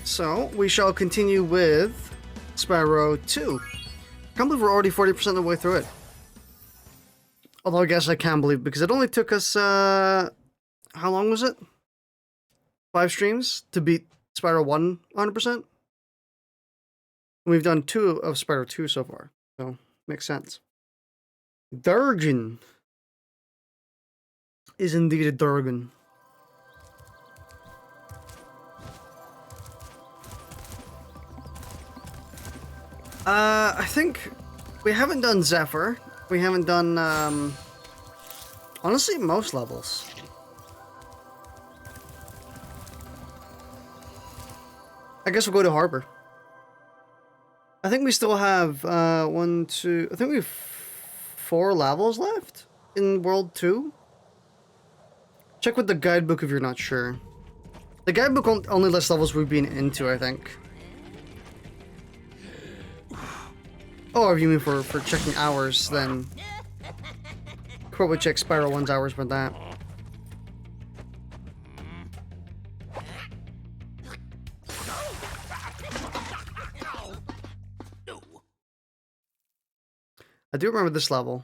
So, we shall continue with Spyro 2. I can't believe we're already 40% of the way through it. Although I guess I can believe, because it only took us, how long was it? 5 streams to beat Spyro 1 100%? We've done 2 of Spyro 2 so far, so makes sense. Durgan is indeed a Durgan. I think we haven't done Zephyr. We haven't done, honestly, most levels. I guess we'll go to Harbor. I think we still have, I think we have 4 levels left in World 2. Check with the guidebook if you're not sure. The guidebook only lists levels we've been into, I think. Oh, if you mean for checking hours, then probably check Spyro 1's hours for that. I do remember this level.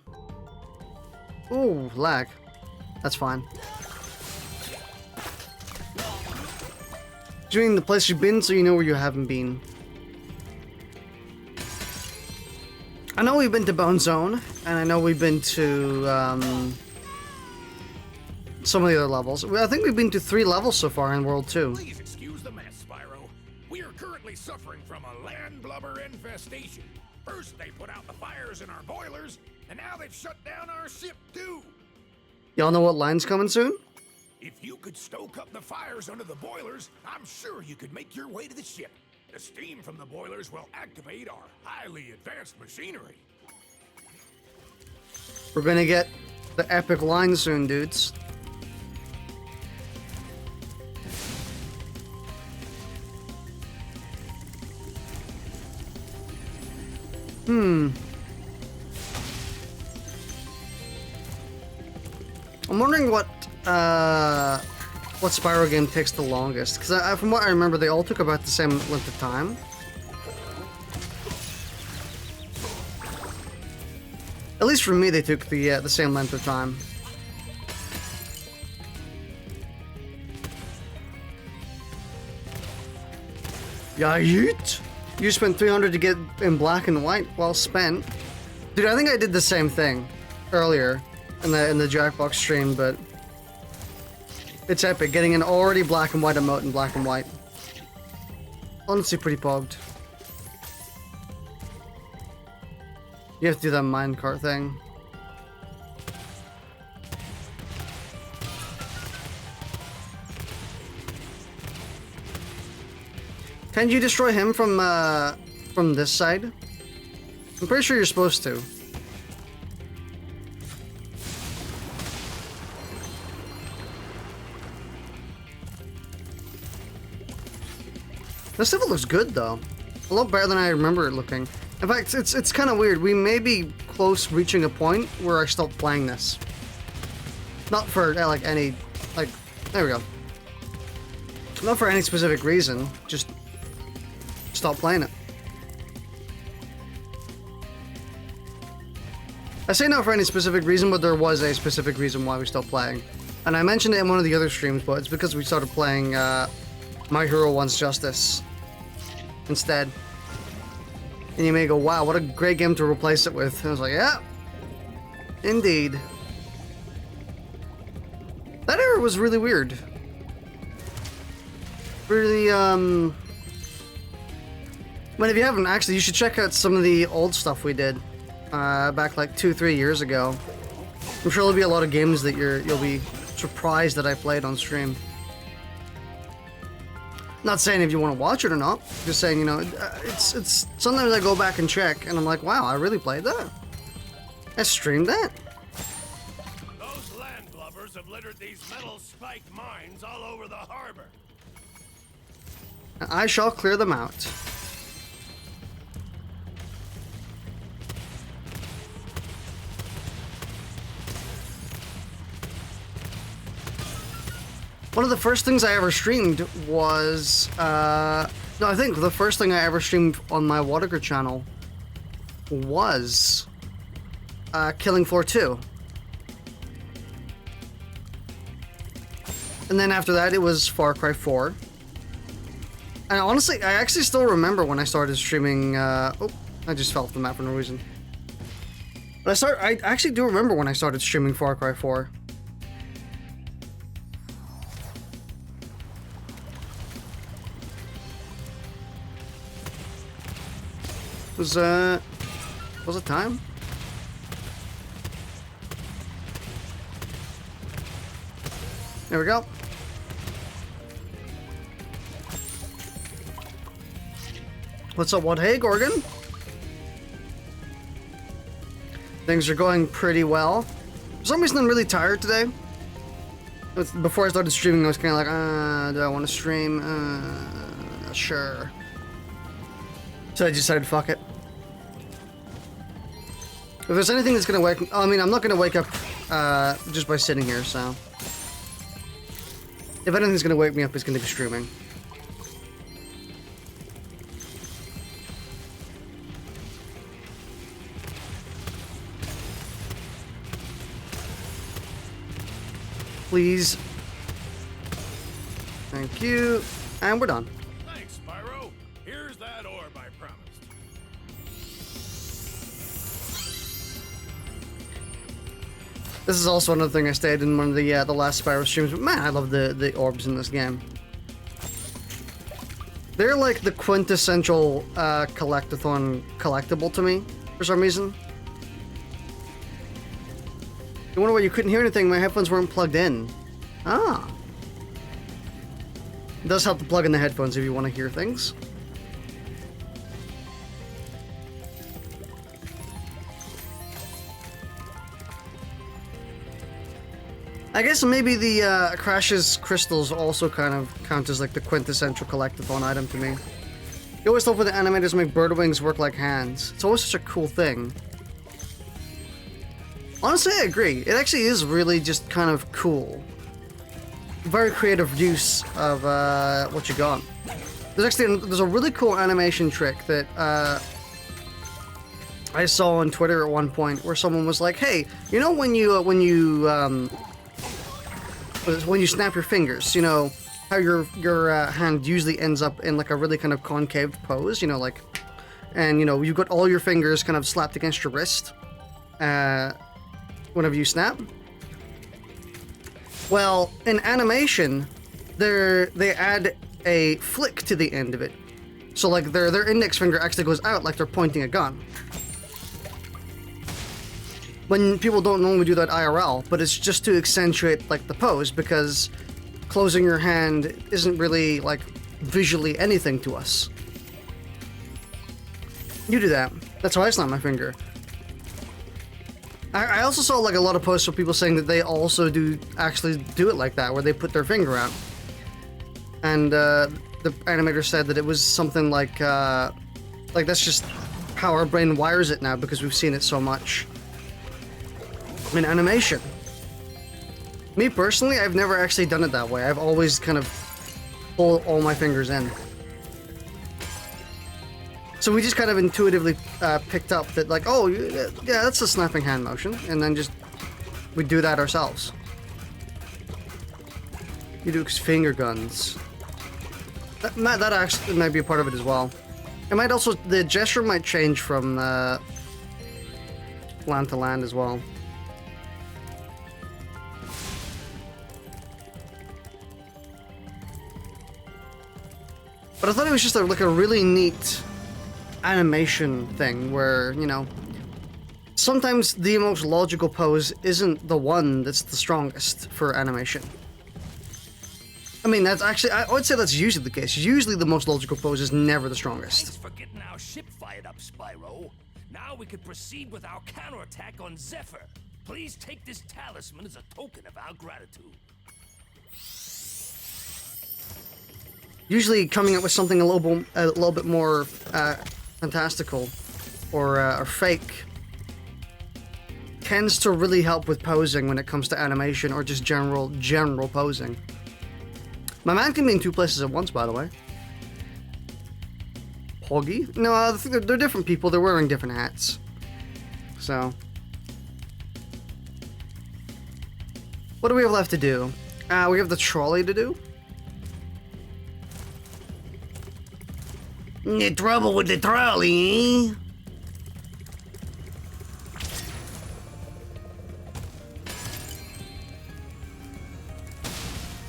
Ooh, lag. That's fine. Doing the place you've been so you know where you haven't been. I know we've been to Bone Zone, and I know we've been to some of the other levels. I think we've been to 3 levels so far in World 2. Please excuse the mess, Spyro. We are currently suffering from a land blubber infestation. First they put out the fires in our boilers, and now they've shut down our ship too. Y'all know what line's coming soon? If you could stoke up the fires under the boilers, I'm sure you could make your way to the ship. The steam from the boilers will activate our highly advanced machinery. We're gonna get the epic line soon, dudes. I'm wondering what Spyro game takes the longest, because from what I remember, they all took about the same length of time. At least for me, they took the same length of time. Yeah, yeet. You spent 300 to get in black and white. Well spent, dude. I think I did the same thing earlier in the Jackbox stream, but it's epic getting an already black and white emote in black and white. Honestly, pretty pogged. You have to do that minecart thing. Can you destroy him from this side? I'm pretty sure you're supposed to. This level looks good though. A lot better than I remember it looking. In fact, it's kind of weird. We may be close reaching a point where I stop playing this. Not for like any, like, there we go. Not for any specific reason, just stop playing it. I say not for any specific reason, but there was a specific reason why we stopped playing. And I mentioned it in one of the other streams, but it's because we started playing My Hero Wants Justice instead. And you may go, wow, what a great game to replace it with. And I was like, yeah, indeed. That era was really weird. Really, but if you haven't, actually, you should check out some of the old stuff we did back like 2-3 years ago. I'm sure there'll be a lot of games that you'll be surprised that I played on stream. Not saying if you want to watch it or not, just saying, you know, it's sometimes I go back and check and I'm like, wow, I really played that. I streamed that. Those land blubbers have littered these metal spiked mines all over the harbor. I shall clear them out. One of the first things I ever streamed was, no, I think the first thing I ever streamed on my Waddicker channel was Killing Floor 2. And then after that, it was Far Cry 4. And honestly, I actually still remember when I started streaming, oh, I just fell off the map for no reason. But I actually do remember when I started streaming Far Cry 4. Was it time? There we go. What's up, what? Hey, Gorgon. Things are going pretty well. For some reason, I'm really tired today. Before I started streaming, I was kind of like, do I want to stream? Sure. So I decided, fuck it. If there's anything that's gonna wake, I mean, I'm not gonna wake up just by sitting here. So if anything's gonna wake me up, it's gonna be streaming. Please. Thank you. And we're done. Thanks, Spyro. Here's that orb I promised. This is also another thing I stated in one of the last Spyro streams, but man, I love the orbs in this game. They're like the quintessential collectathon collectible to me, for some reason. You wonder why you couldn't hear anything? My headphones weren't plugged in. Ah. It does help to plug in the headphones if you want to hear things. I guess maybe the Crash's crystals also kind of count as like the quintessential collectathon item to me. You always thought when the animators make bird wings work like hands. It's always such a cool thing. Honestly, I agree. It actually is really just kind of cool. Very creative use of what you got. There's a really cool animation trick that I saw on Twitter at one point where someone was like, "Hey, you know when you snap your fingers, you know how your hand usually ends up in like a really kind of concave pose, you know, like, and you know you've got all your fingers kind of slapped against your wrist." Whenever you snap. Well, in animation, they add a flick to the end of it. So like their index finger actually goes out like they're pointing a gun. When people don't normally do that IRL, but it's just to accentuate like the pose, because closing your hand isn't really like visually anything to us. You do that. That's how I snap my finger. I also saw like a lot of posts of people saying that they also actually do it like that, where they put their finger out. And the animator said that it was something like that's just how our brain wires it now, because we've seen it so much in animation. Me personally, I've never actually done it that way. I've always kind of pulled all my fingers in. So we just kind of intuitively picked up that, like, oh, yeah, that's a snapping hand motion, and then just we do that ourselves. You do finger guns. That actually might be a part of it as well. It might also, the gesture might change from land to land as well. But I thought it was just like a really neat animation thing where, you know, sometimes the most logical pose isn't the one that's the strongest for animation. I mean, that's actually, I would say that's usually the case. Usually the most logical pose is never the strongest. Thanks for getting our ship fired up, Spyro. Now we can proceed with our counterattack on Zephyr. Please take this talisman as a token of our gratitude. Usually coming up with something a little bit more fantastical or fake tends to really help with posing when it comes to animation or just general posing. My man can be in 2 places at once, by the way. Poggy? No, I think they're different people. They're wearing different hats. So. What do we have left to do? We have the trolley to do. Trouble with the trolley, eh?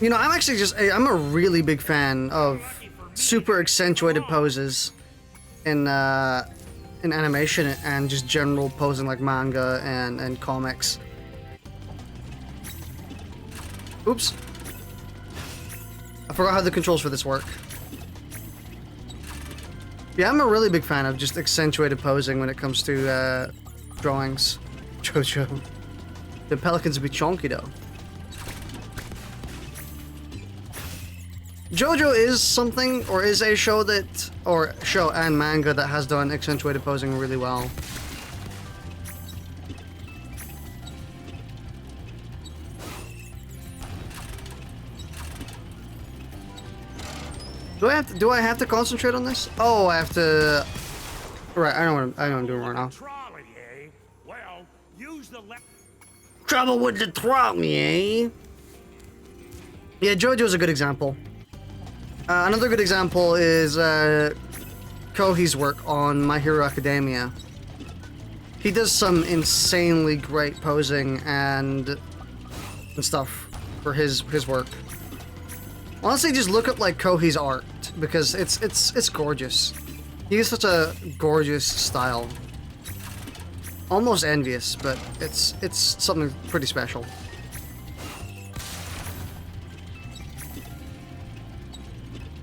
You know, I'm a really big fan of super accentuated poses in animation and just general posing like manga and comics. Oops. I forgot how the controls for this work. Yeah, I'm a really big fan of just accentuated posing when it comes to drawings. Jojo. The pelicans would be chonky though. JoJo is something, or is a show that, or show and manga that has done accentuated posing really well. Do I have to concentrate on this? Oh, I have to. Right, I know what I'm doing right now. Trolley, eh? Well, use the Trouble with the trolley, eh? Yeah, JoJo's a good example. Another good example is Kohi's work on My Hero Academia. He does some insanely great posing and stuff for his work. Honestly, just look up like Kohi's art because it's gorgeous. He has such a gorgeous style. Almost envious, but it's something pretty special.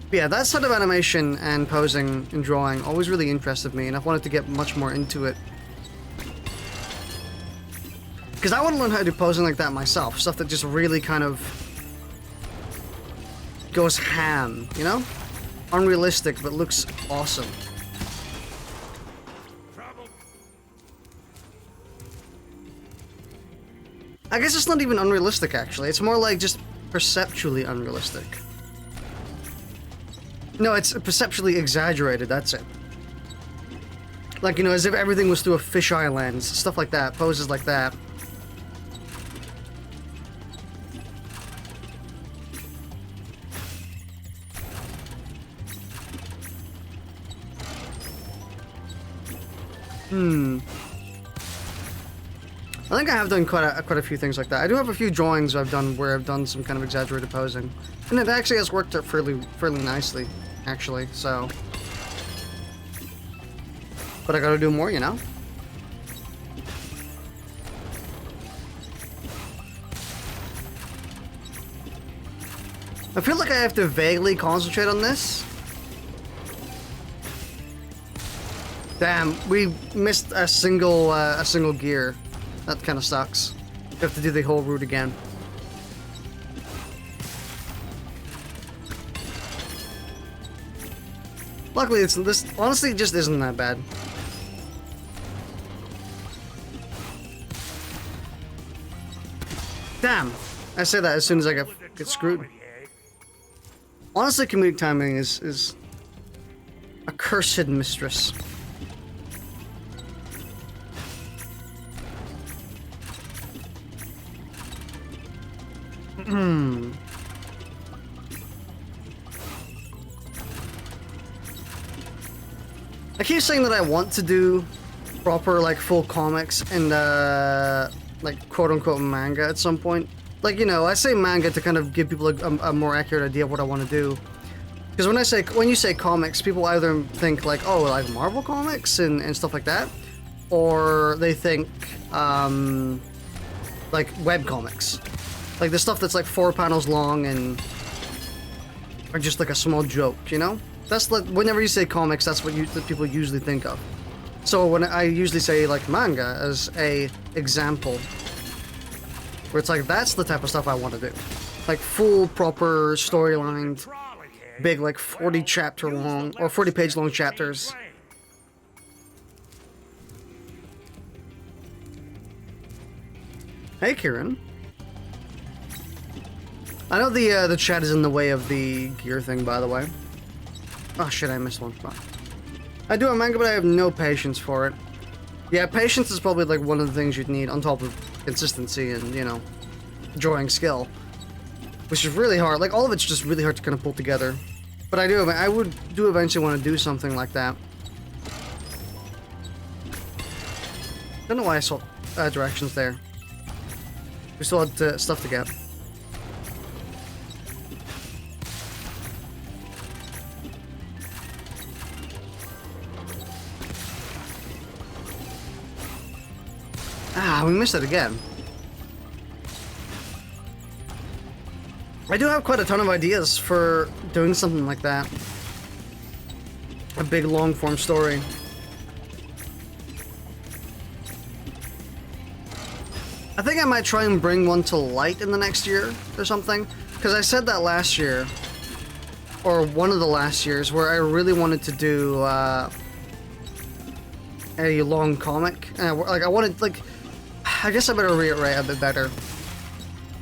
But yeah, that sort of animation and posing and drawing always really interested me, and I've wanted to get much more into it. Because I want to learn how to do posing like that myself, stuff that just really kind of goes ham, you know? Unrealistic, but looks awesome. I guess it's not even unrealistic, actually. It's more like just perceptually unrealistic. No, it's perceptually exaggerated, that's it. Like, you know, as if everything was through a fisheye lens, stuff like that, poses like that. I think I have done quite a few things like that. I do have a few drawings I've done where I've done some kind of exaggerated posing, and it actually has worked out fairly nicely, actually. So, but I gotta do more, you know. I feel like I have to vaguely concentrate on this. Damn, we missed a single gear. That kind of sucks. You have to do the whole route again. Luckily, this honestly just isn't that bad. Damn! I say that as soon as I get screwed. Honestly, comedic timing is a cursed mistress. I keep saying that I want to do proper, like, full comics and, like, quote-unquote manga at some point. Like, you know, I say manga to kind of give people a more accurate idea of what I want to do. Because when you say comics, people either think, like, oh, like Marvel comics and stuff like that, or they think, like, web comics. Like, the stuff that's, like, 4 panels long and... or just, like, a small joke, you know? That's, like, whenever you say comics, that's what people usually think of. So, when I usually say, like, manga as a example, where it's like, that's the type of stuff I want to do. Like, full, proper, storylined, big, like, 40 chapter long, or 40 page long chapters. Hey, Kieran. I know the chat is in the way of the gear thing, by the way. Oh shit, I missed one. Fuck. I do a manga, but I have no patience for it. Yeah, patience is probably like one of the things you'd need on top of consistency and, you know, drawing skill. Which is really hard. Like, all of it's just really hard to kind of pull together. But I would eventually want to do something like that. Don't know why I saw directions there. We still had stuff to get. Ah, we missed it again. I do have quite a ton of ideas for doing something like that. A big long-form story. I think I might try and bring one to light in the next year or something. Because I said that last year, or one of the last years, where I really wanted to do a long comic. Like, I wanted, like, I guess I better reiterate a bit better.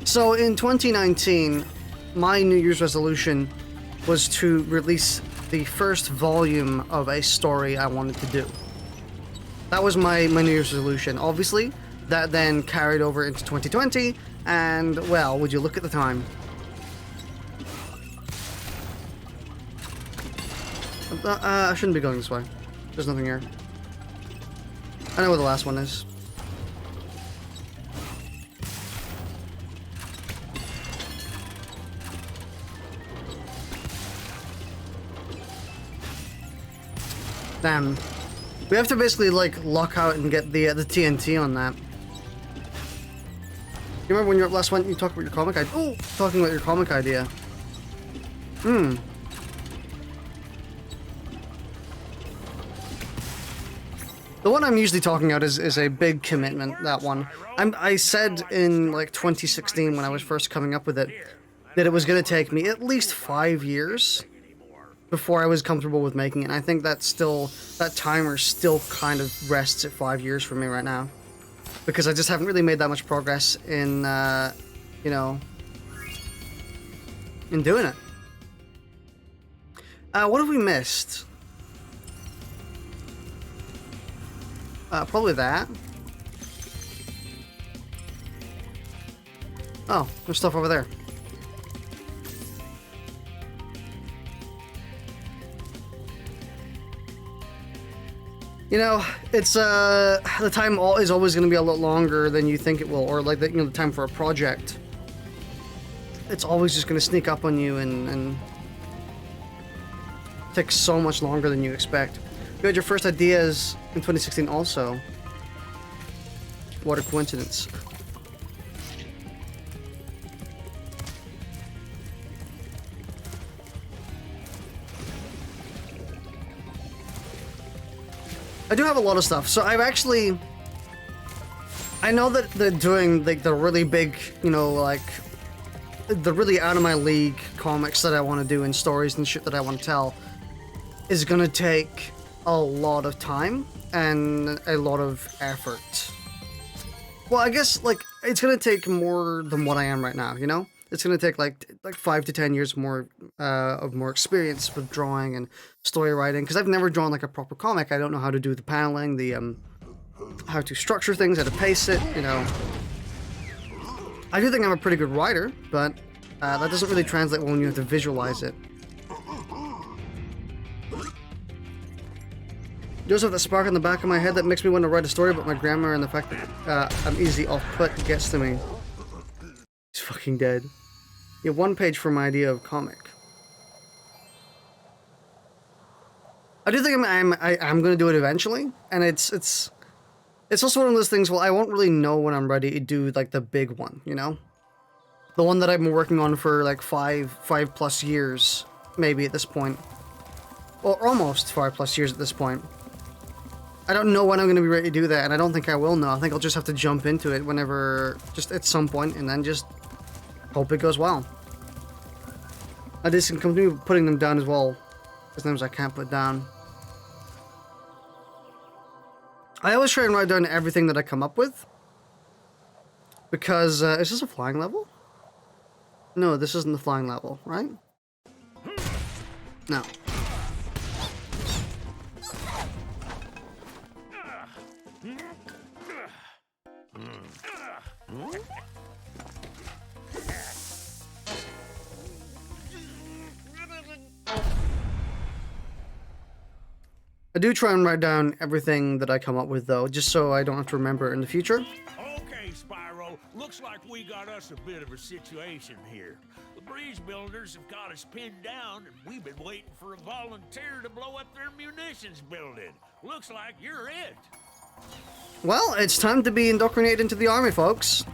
So in 2019, my New Year's resolution was to release the first volume of a story I wanted to do. That was my New Year's resolution. Obviously, that then carried over into 2020, and, well, would you look at the time. I shouldn't be going this way. There's nothing here. I know where the last one is. Damn. We have to basically, like, lock out and get the TNT on that. You remember when you last went, you talked about your comic idea? Oh, talking about your comic idea. Hmm. The one I'm usually talking about is a big commitment, that one. I said in, like, 2016 when I was first coming up with it, that it was going to take me at least 5 years before I was comfortable with making it. And I think that's still, that timer still kind of rests at 5 years for me right now. Because I just haven't really made that much progress in, you know, in doing it. What have we missed? Probably that. Oh, there's stuff over there. You know, it's, the time is always going to be a lot longer than you think it will, or like, the, you know, the time for a project. It's always just going to sneak up on you and take so much longer than you expect. You had your first ideas in 2016 also. What a coincidence. I do have a lot of stuff. So I've actually... I know that they're doing like the really big, you know, like the really out of my league comics that I want to do and stories and shit that I want to tell is gonna take a lot of time and a lot of effort. Well, I guess like it's gonna take more than what I am right now, you know? It's gonna take like 5 to 10 years more of more experience with drawing and story writing, because I've never drawn like a proper comic. I don't know how to do the paneling, the how to structure things, how to pace it, you know. I do think I'm a pretty good writer, but that doesn't really translate when you have to visualize it. You also have that spark in the back of my head that makes me want to write a story about my grandma, and the fact that I'm easily off-put gets to me. He's fucking dead. You have 1 page for my idea of comic. I do think I'm going to do it eventually, and it's also one of those things, well, I won't really know when I'm ready to do, like, the big one, you know? The one that I've been working on for, like, 5 plus years, maybe, at this point. Or almost 5 plus years at this point. I don't know when I'm going to be ready to do that, and I don't think I will know. I think I'll just have to jump into it whenever, just at some point, and then just hope it goes well. I just can continue putting them down as well, as names I can't put down. I always try and write down everything that I come up with, because, is this a flying level? No, this isn't the flying level, right? No. I do try and write down everything that I come up with, though, just so I don't have to remember in the future. Okay, Spyro. Looks like we got us a bit of a situation here. The breeze builders have got us pinned down, and we've been waiting for a volunteer to blow up their munitions building. Looks like you're it. Well, it's time to be indoctrinated into the army, folks.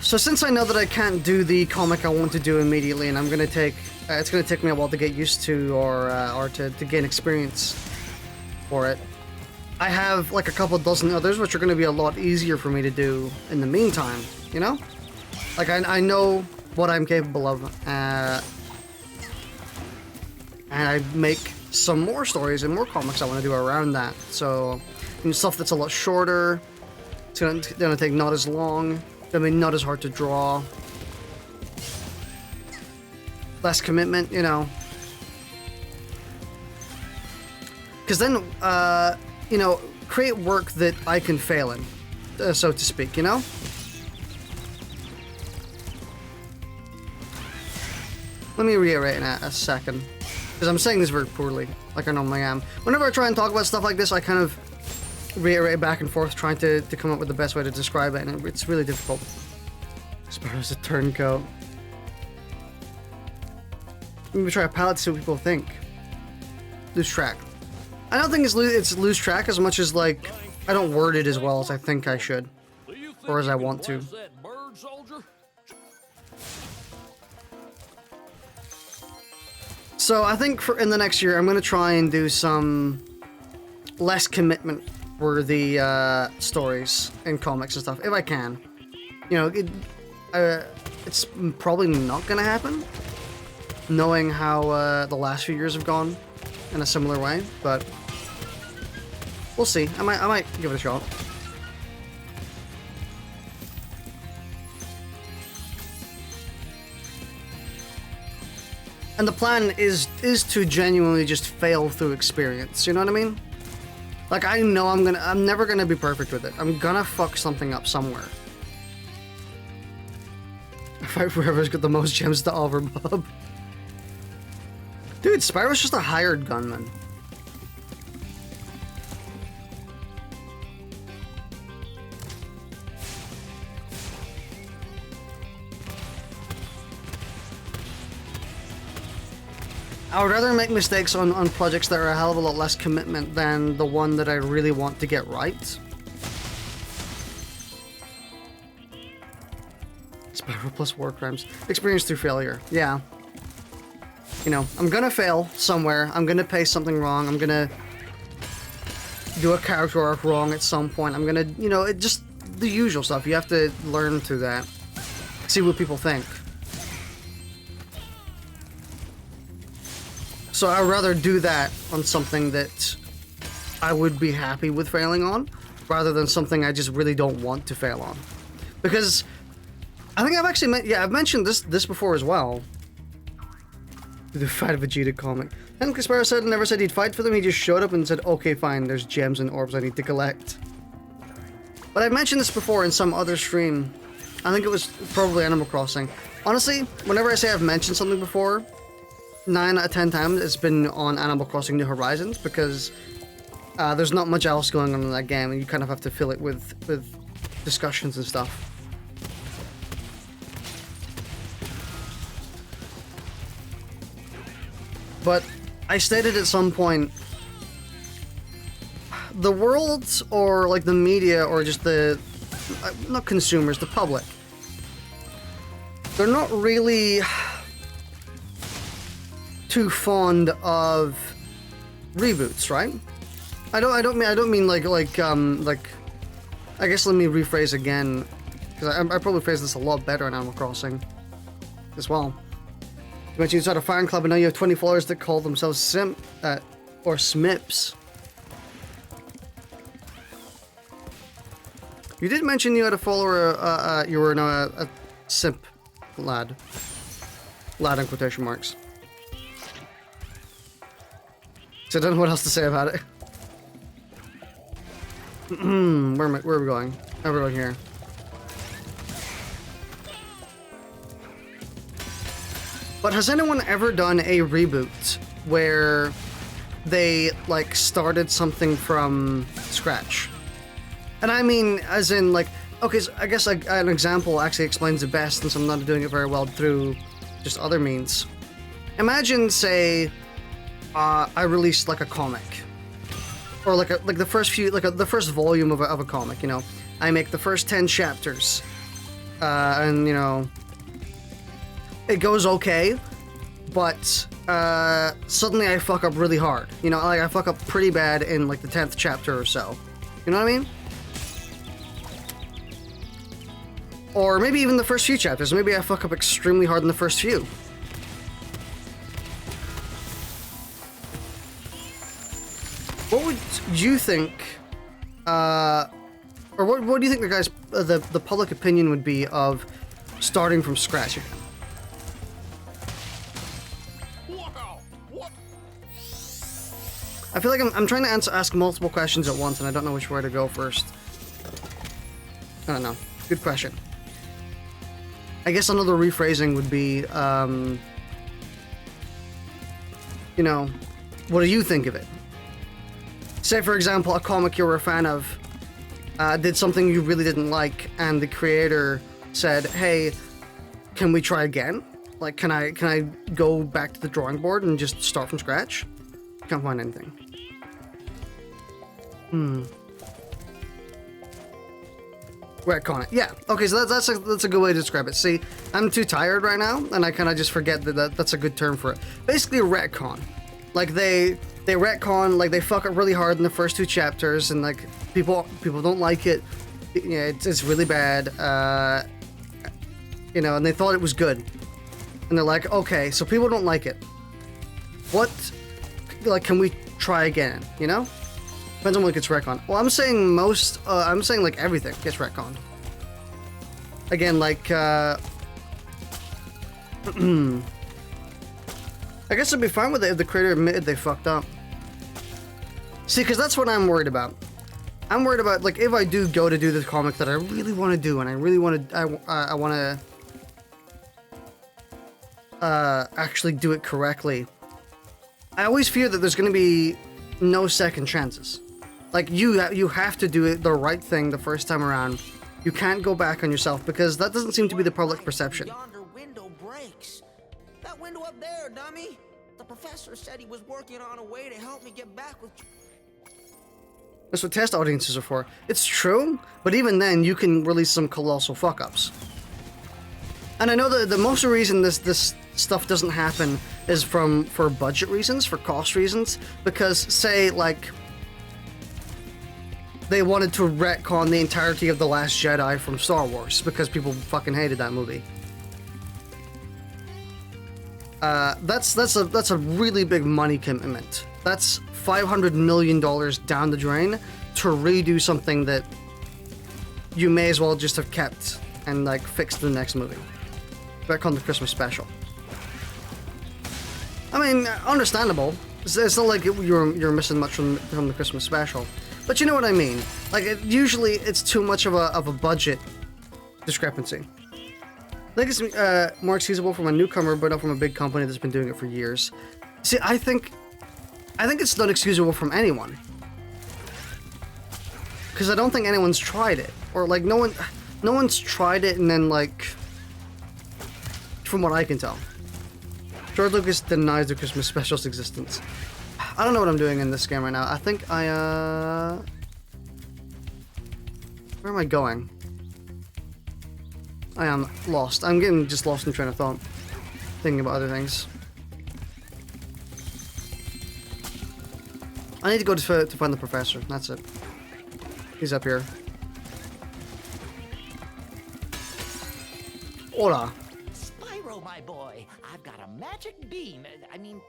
So since I know that I can't do the comic I want to do immediately, and I'm gonna take, it's gonna take me a while to get used to, or to gain experience for it. I have like a couple dozen others, which are gonna be a lot easier for me to do in the meantime. You know, like I know what I'm capable of, and I make some more stories and more comics I want to do around that. So stuff that's a lot shorter. It's gonna take not as long. I mean, not as hard to draw. Less commitment, you know. Because then, you know, create work that I can fail in, so to speak, you know? Let me reiterate in a second. Because I'm saying this very poorly, like I normally am. Whenever I try and talk about stuff like this, I kind of reiterate back and forth, trying to come up with the best way to describe it, and it's really difficult. Spyro's a turncoat. Maybe try a palette to see what people think. Lose track. I don't think it's lose track as much as, like, I don't word it as well as I think I should. Or as I want to. So I think in the next year, I'm going to try and do some less commitment worthy stories and comics and stuff, if I can. You know, it's probably not gonna happen, knowing how the last few years have gone in a similar way, but we'll see. I might give it a shot. And the plan is to genuinely just fail through experience, you know what I mean? Like, I know I'm never gonna be perfect with it. I'm gonna fuck something up somewhere. Fight for whoever's got the most gems to offer, Bob. Dude, Spyro's just a hired gunman. I would rather make mistakes on projects that are a hell of a lot less commitment than the one that I really want to get right. Spyro plus war crimes. Experience through failure. Yeah. You know, I'm gonna fail somewhere. I'm gonna pay something wrong. I'm gonna do a character arc wrong at some point. I'm gonna, you know, just the usual stuff. You have to learn through that. See what people think. So I'd rather do that on something that I would be happy with failing on, rather than something I just really don't want to fail on. Because I think I've actually I've mentioned this before as well. The Fight of Vegeta comic. And Spyro never said he'd fight for them, he just showed up and said, okay, fine, there's gems and orbs I need to collect. But I mentioned this before in some other stream. I think it was probably Animal Crossing. Honestly, whenever I say I've mentioned something before, 9 out of 10 times it's been on Animal Crossing New Horizons, because there's not much else going on in that game, and you kind of have to fill it with discussions and stuff. But I stated at some point, the world, or like the media, or just the, not consumers, the public, they're not really too fond of reboots, right? I don't mean like I guess let me rephrase again, because I probably phrased this a lot better in Animal Crossing as well. You mentioned you started a firing club and now you have 20 followers that call themselves or Smips. You did mention you had a follower, you were a simp lad. Lad in quotation marks. So I don't know what else to say about it. Where are we going? Oh, we're going here. But has anyone ever done a reboot where they, like, started something from scratch? And I mean, as in, like, okay, so I guess like, an example actually explains it best since I'm not doing it very well through just other means. Imagine, say, I released, like, a comic. Or, like, the first few, like, the first volume of a comic, you know? I make the first 10 chapters. And, you know, it goes okay, but suddenly I fuck up really hard. You know, like I fuck up pretty bad in like the 10th chapter or so. You know what I mean? Or maybe even the first few chapters. Maybe I fuck up extremely hard in the first few. What would you think, or what do you think the guys, the public opinion would be of starting from scratch again? I feel like I'm trying to ask multiple questions at once, and I don't know which way to go first. I don't know. Good question. I guess another rephrasing would be, you know, what do you think of it? Say, for example, a comic you were a fan of did something you really didn't like, and the creator said, "Hey, can we try again? Like, can I go back to the drawing board and just start from scratch?" Can't find anything. Retcon it. Yeah. Okay, so that's a good way to describe it. See, I'm too tired right now, and I kind of just forget that's a good term for it. Basically, a retcon. Like they retcon, like they fuck up really hard in the first 2 chapters, and like people don't like it. Yeah, it's really bad. You know, and they thought it was good, and they're like, okay, so people don't like it. What? Like, can we try again? You know? Depends on what gets retconned. Well, I'm saying like everything gets retconned. Again, like, I guess I'd be fine with it if the creator admitted they fucked up. See, because that's what I'm worried about. I'm worried about, like, if I do go to do this comic that I really want to do, and I really want to, I want to actually do it correctly. I always fear that there's going to be no second chances. Like, you have to do it the right thing the first time around. You can't go back on yourself, because that doesn't seem to be the public perception. Yonder window breaks. That window up there, dummy. The professor said he was working on a way to help me get back with... That's what test audiences are for. It's true, but even then, you can release some colossal fuck-ups. And I know that the most of the reason this stuff doesn't happen is for budget reasons, for cost reasons, because, say, like, they wanted to retcon the entirety of The Last Jedi from Star Wars, because people fucking hated that movie. That's a really big money commitment. That's $500 million down the drain to redo something that you may as well just have kept and, like, fixed the next movie. Retcon the Christmas special. I mean, understandable. It's not like you're missing much from the Christmas special, but you know what I mean. Like, usually it's too much of a budget discrepancy. I think it's more excusable from a newcomer, but not from a big company that's been doing it for years. See, I think it's not excusable from anyone, because I don't think anyone's tried it, or like no one's tried it and then, like, from what I can tell. George Lucas denies the Christmas special's existence. I don't know what I'm doing in this game right now. I think where am I going? I am lost. I'm getting just lost in train of thought. Thinking about other things. I need to go to find the professor. That's it. He's up here. Hola. Spyro, my boy, I've got a magic beam,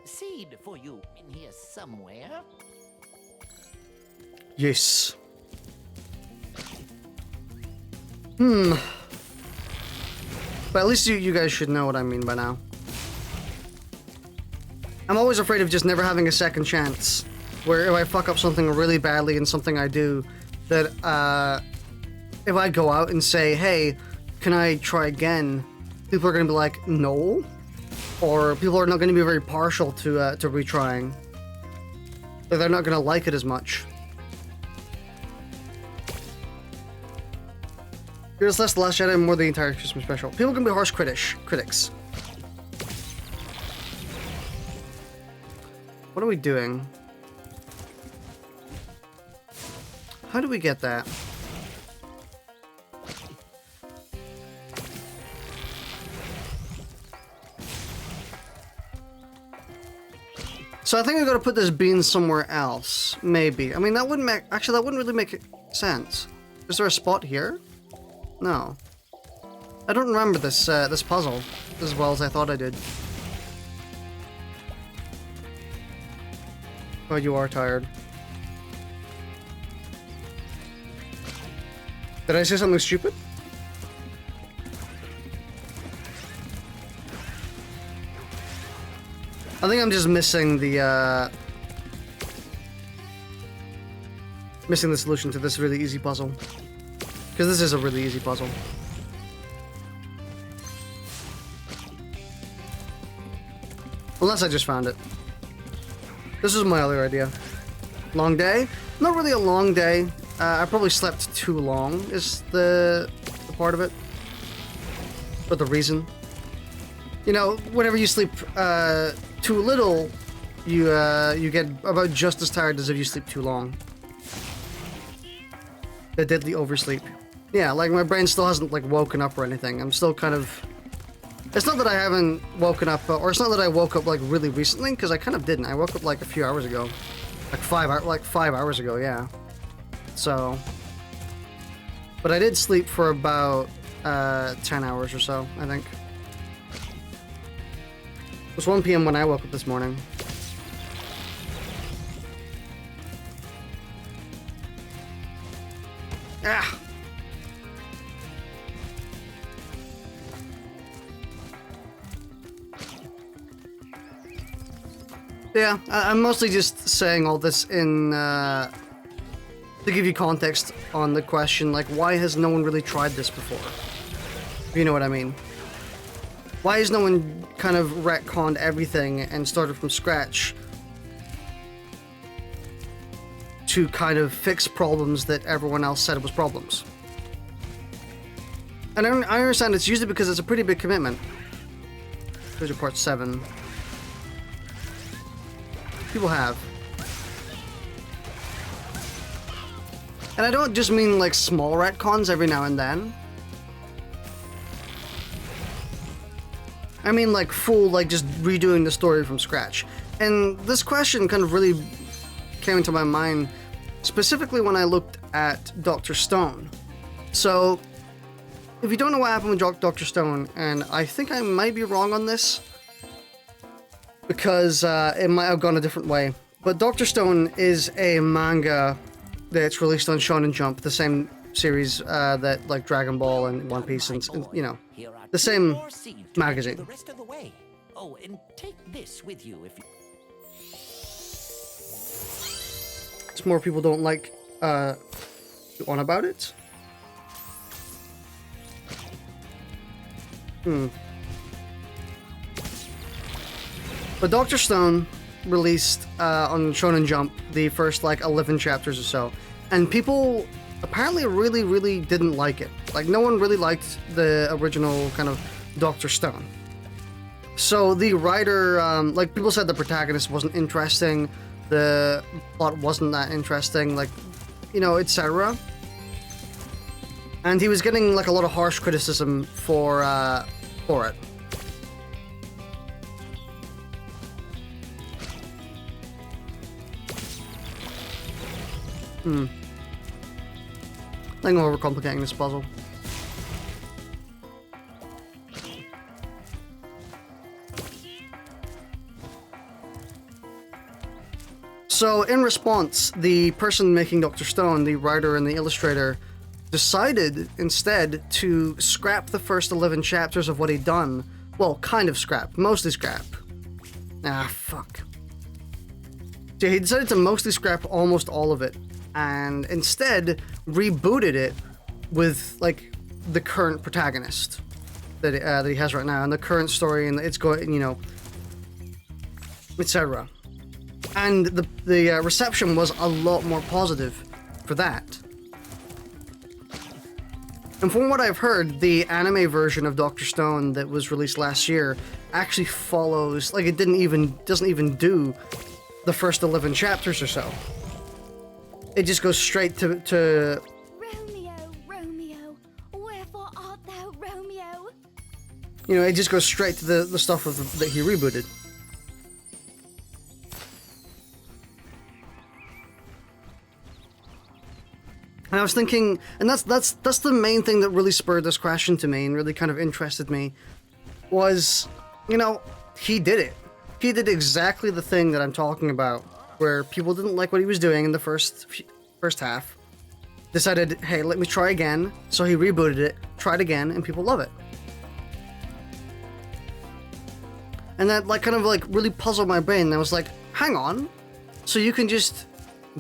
seed for you in here somewhere. Yes. But at least you guys should know what I mean by now. I'm always afraid of just never having a second chance. Where if I fuck up something really badly in something I do, that if I go out and say, hey, can I try again? People are going to be like, no. Or people are not going to be very partial to retrying. Like, they're not going to like it as much. Here's less The Last Jedi and more the entire Christmas special. People can be harsh critics. What are we doing? How do we get that? So I think I gotta put this bean somewhere else. Maybe. I mean, that wouldn't make... Actually, that wouldn't really make sense. Is there a spot here? No. I don't remember this this puzzle as well as I thought I did. Oh, you are tired. Did I say something stupid? I think I'm just missing the solution to this really easy puzzle. Because this is a really easy puzzle. Unless I just found it. This was my other idea. Long day? Not really a long day. I probably slept too long is the part of it. But the reason. You know, whenever you sleep too little, you get about just as tired as if you sleep too long. The deadly oversleep. Yeah, like my brain still hasn't like woken up or anything. I'm still kind of... It's not that I haven't woken up, or it's not that I woke up like really recently, because I kind of didn't. I woke up like a few hours ago. Like 5 hours ago, yeah. So... But I did sleep for about 10 hours or so, I think. It was 1 PM when I woke up this morning. Ah! Yeah, I'm mostly just saying all this in, to give you context on the question, like, why has no one really tried this before? You know what I mean? Why has no one kind of retconned everything and started from scratch to kind of fix problems that everyone else said was problems? And I understand it's usually because it's a pretty big commitment. There's your part 7. People have. And I don't just mean like small retcons every now and then. I mean like full, like just redoing the story from scratch. And this question kind of really came into my mind specifically when I looked at Dr. Stone. So, if you don't know what happened with Dr. Stone, and I think I might be wrong on this, because it might have gone a different way. But Dr. Stone is a manga that's released on Shonen Jump, the same series that like Dragon Ball and One Piece and you know, the same magazine. The rest of the way. Oh, and take this with you if you... It's more people don't like on about it. But Dr. Stone released on Shonen Jump the first like 11 chapters or so, and people apparently really didn't like it. Like no one really liked the original kind of Dr. Stone. So the writer, like people said the protagonist wasn't interesting, the plot wasn't that interesting, like, you know, etc. And he was getting like a lot of harsh criticism for it. I think I'm overcomplicating this puzzle. So, in response, the person making Dr. Stone, the writer and the illustrator, decided instead to scrap the first 11 chapters of what he'd done. Well, kind of scrap, mostly scrap. Ah, fuck. So he decided to mostly scrap almost all of it, and instead rebooted it with, like, the current protagonist that he has right now, and the current story, and it's going, you know, etc. And the reception was a lot more positive for that. And from what I've heard, the anime version of Dr. Stone that was released last year actually follows, like, it doesn't even do the first 11 chapters or so. It just goes straight to Romeo, Romeo, wherefore art thou, Romeo? you know, it just goes straight to the stuff that he rebooted. And I was thinking, and that's the main thing that really spurred this question to me and really kind of interested me, was, you know, he did it. He did exactly the thing that I'm talking about, where people didn't like what he was doing in the first half, decided, hey, let me try again, so he rebooted it, tried again, and people love it. And that, like, kind of, like, really puzzled my brain, and I was like, hang on, so you can just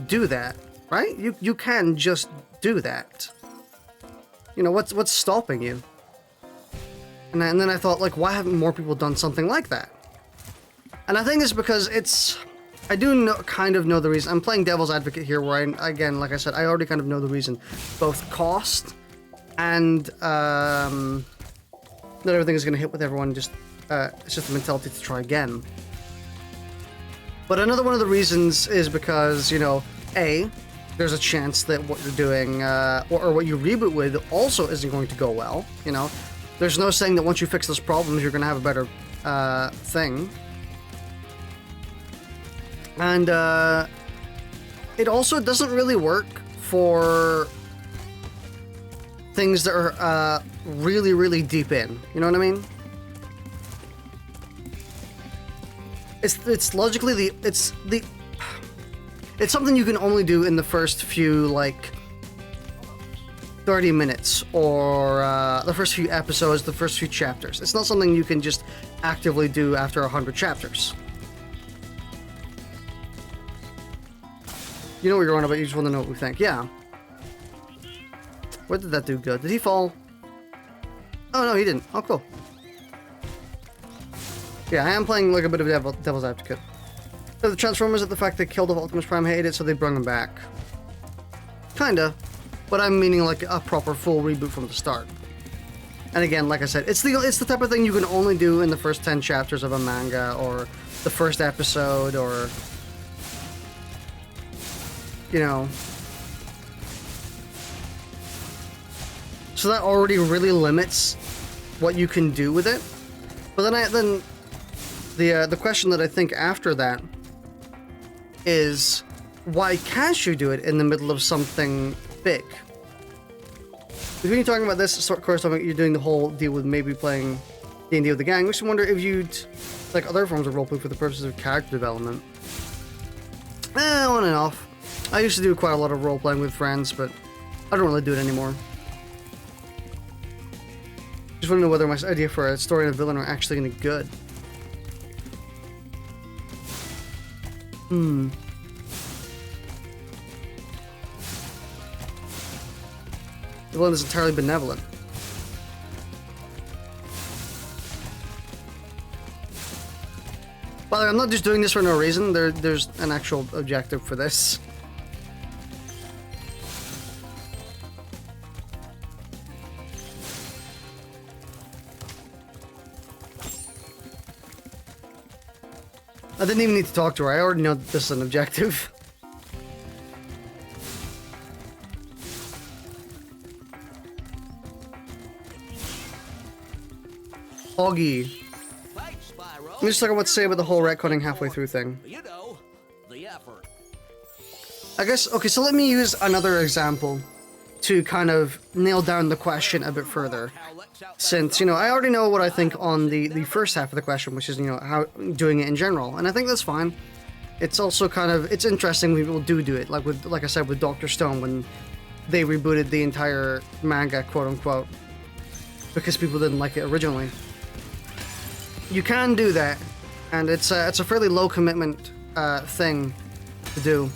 do that, right? You can just do that. You know, what's stopping you? And then I thought, like, why haven't more people done something like that? And I think it's because I do kind of know the reason. I'm playing devil's advocate here, where again, like I said, I already kind of know the reason. Both cost and not everything is going to hit with everyone. Just it's just the mentality to try again. But another one of the reasons is because, you know, there's a chance that what you're doing or what you reboot with also isn't going to go well. You know, there's no saying that once you fix those problems, you're going to have a better thing. And it also doesn't really work for things that are really, really deep in. You know what I mean? It's logically it's something you can only do in the first few, like, 30 minutes or the first few episodes, the first few chapters. It's not something you can just actively do after 100 chapters. You know what you're on about, you just want to know what we think. Yeah. Where did that dude go? Did he fall? Oh, no, he didn't. Oh, cool. Yeah, I am playing, like, a bit of devil's advocate. So the Transformers, at the fact they killed off Optimus Prime, hated it, so they brought him back. Kinda. But I'm meaning, like, a proper full reboot from the start. And again, like I said, it's the type of thing you can only do in the first 10 chapters of a manga, or the first episode, or, you know. So that already really limits what you can do with it. But then the question that I think after that is, why can't you do it in the middle of something big? Because when you're talking about this, of course, you're doing the whole deal with maybe playing D&D with the gang. Makes me wonder if you'd like other forms of roleplay for the purposes of character development. On and off. I used to do quite a lot of role-playing with friends, but I don't really do it anymore. Just want to know whether my idea for a story and a villain are actually going to be good. The villain is entirely benevolent. By the way, I'm not just doing this for no reason. There's an actual objective for this. I didn't even need to talk to her. I already know that this is an objective. Augie. Thanks, Spyro. Let me just talk about what to say about the whole retconning halfway through thing. You know, the effort. I guess, okay, so let me use another example to kind of nail down the question a bit further. Since, you know, I already know what I think on the first half of the question, which is, you know, how doing it in general, and I think that's fine. It's also kind of, it's interesting when people do it, like I said with Dr. Stone, when they rebooted the entire manga, quote unquote, because people didn't like it originally. You can do that, and it's a fairly low commitment thing to do.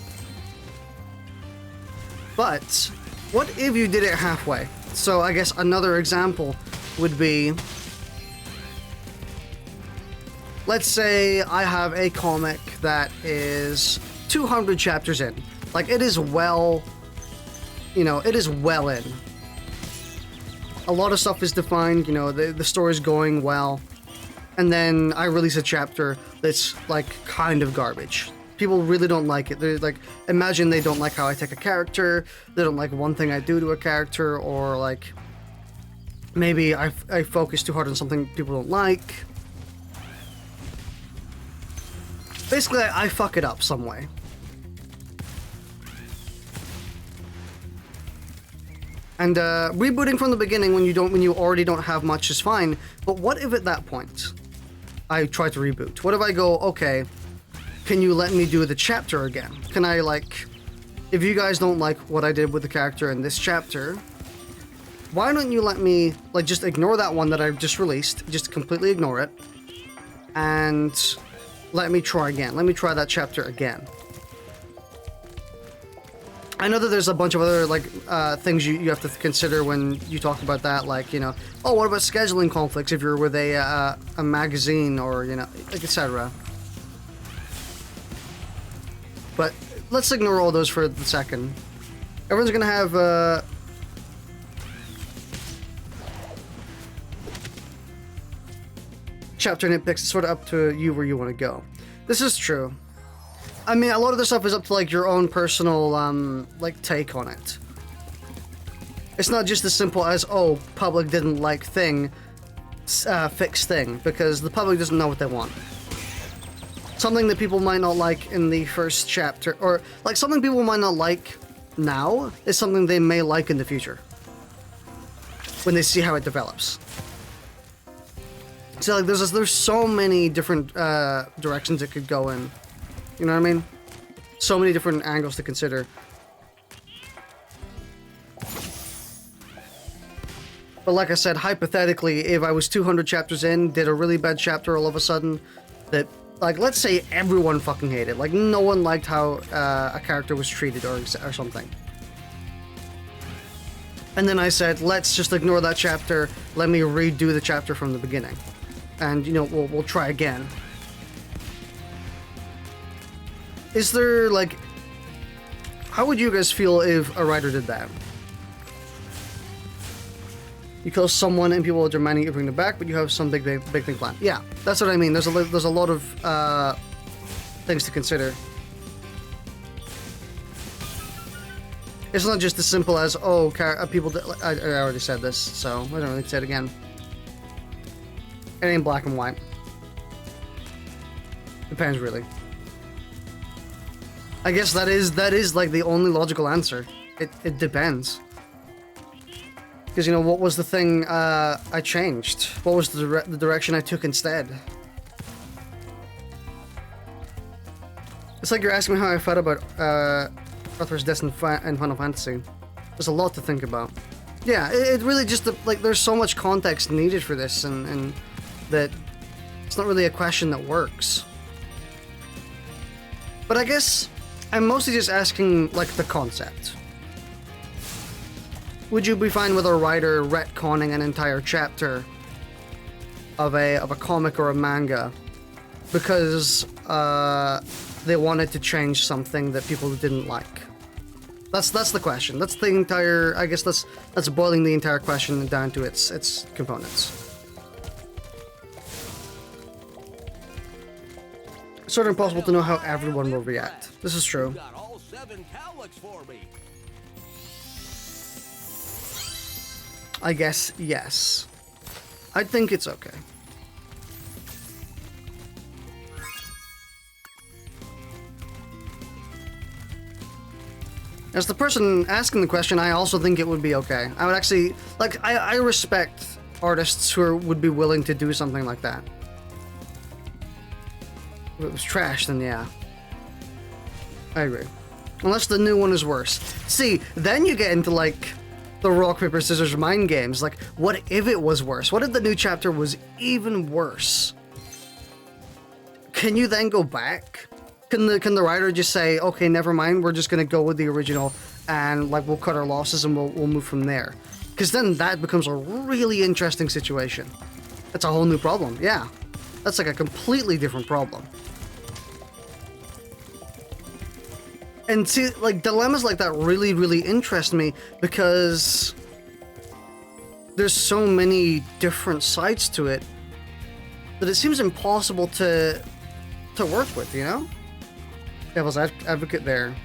But what if you did it halfway? So I guess another example would be, let's say I have a comic that is 200 chapters in. Like, it is well, you know, it is well in. A lot of stuff is defined, you know, the story's going well. And then I release a chapter that's, like, kind of garbage. People really don't like it. They're like, imagine they don't like how I take a character, they don't like one thing I do to a character, or like, maybe I focus too hard on something people don't like. Basically, I fuck it up some way. And rebooting from the beginning when you already don't have much is fine. But what if at that point I try to reboot? What if I go, okay, can you let me do the chapter again? Can I, like, if you guys don't like what I did with the character in this chapter, why don't you let me, like, just ignore that one that I've just released, just completely ignore it, and let me try again. Let me try that chapter again. I know that there's a bunch of other, like, things you have to consider when you talk about that, like, you know, oh, what about scheduling conflicts if you're with a magazine, or, you know, etc. But let's ignore all those for the second. Everyone's gonna have chapter nitpicks. It's sort of up to you where you want to go. This is true. I mean, a lot of this stuff is up to, like, your own personal like, take on it. It's not just as simple as, oh, public didn't like thing, fix thing, because the public doesn't know what they want. Something that people might not like in the first chapter, or, like, something people might not like now is something they may like in the future when they see how it develops. So, like, there's so many different directions it could go in. You know what I mean? So many different angles to consider. But like I said, hypothetically, if I was 200 chapters in, did a really bad chapter all of a sudden, that, like, let's say everyone fucking hated, like, no one liked how a character was treated or something. And then I said, let's just ignore that chapter, let me redo the chapter from the beginning. And, you know, we'll try again. Is there, like, how would you guys feel if a writer did that? You kill someone and people are demanding you bring them back, but you have some big thing planned. Yeah, that's what I mean. There's a lot of things to consider. It's not just as simple as, oh, people. I already said this, so I don't really say it again. It ain't black and white. Depends, really. I guess that is like the only logical answer. It depends. Because, you know, what was the thing I changed? What was the direction I took instead? It's like you're asking me how I felt about Arthur's Death in Final Fantasy. There's a lot to think about. Yeah, it really just, like, there's so much context needed for this, and that it's not really a question that works. But I guess I'm mostly just asking, like, the concept. Would you be fine with a writer retconning an entire chapter of a comic or a manga because they wanted to change something that people didn't like? That's the question. That's the entire. I guess that's boiling the entire question down to its components. It's sort of impossible to know how everyone will react. This is true. Got all 7 cowlicks for me. I guess yes. I think it's okay. As the person asking the question, I also think it would be okay. I would actually, like, I respect artists who would be willing to do something like that. If it was trash, then yeah. I agree. Unless the new one is worse. See, then you get into like the rock, paper, scissors mind games. Like, what if it was worse? What if the new chapter was even worse? Can you then go back? Can the writer just say, okay, never mind, we're just gonna go with the original and like we'll cut our losses and we'll move from there? Because then that becomes a really interesting situation. That's a whole new problem, yeah. That's like a completely different problem. And see, like, dilemmas like that really, really interest me because there's so many different sides to it that it seems impossible to work with, you know? Devil's advocate there.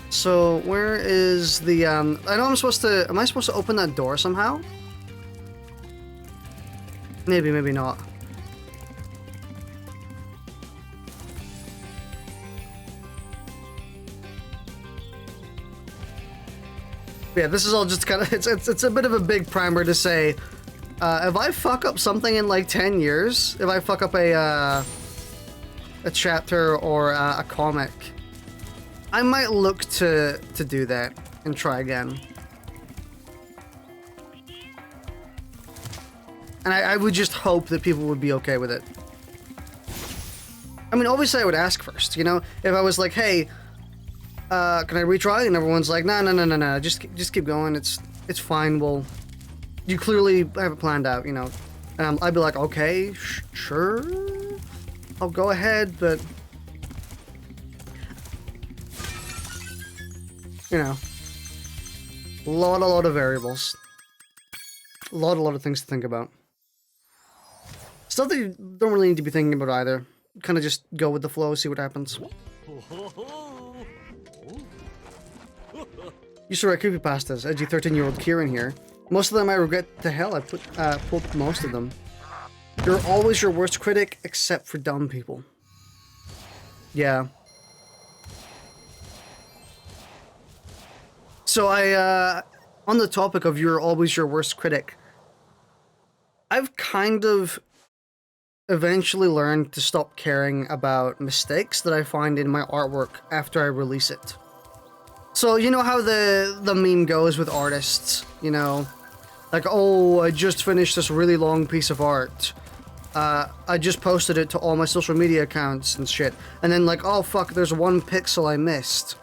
So where is the I know am I supposed to open that door somehow? Maybe, maybe not. Yeah, this is all just kind of, it's a bit of a big primer to say, if I fuck up something in like 10 years, if I fuck up a chapter or a comic, I might look to do that and try again. And I would just hope that people would be okay with it. I mean, obviously I would ask first, you know? If I was like, hey, can I retry? And everyone's like, no, just keep going, it's fine, well, you clearly have it planned out, you know? And I'd be like, okay, sure, I'll go ahead, but... You know, a lot of variables. A lot of things to think about. Stuff that you don't really need to be thinking about either. Kind of just go with the flow, see what happens. Used to write creepypastas, edgy 13-year-old Kieran here. Most of them I regret to hell. I pulled most of them. You're always your worst critic, except for dumb people. Yeah. So on the topic of you're always your worst critic, I've kind of eventually learned to stop caring about mistakes that I find in my artwork after I release it. So you know how the meme goes with artists, you know, like, oh, I just finished this really long piece of art. I just posted it to all my social media accounts and shit. And then like, oh fuck, there's one pixel I missed.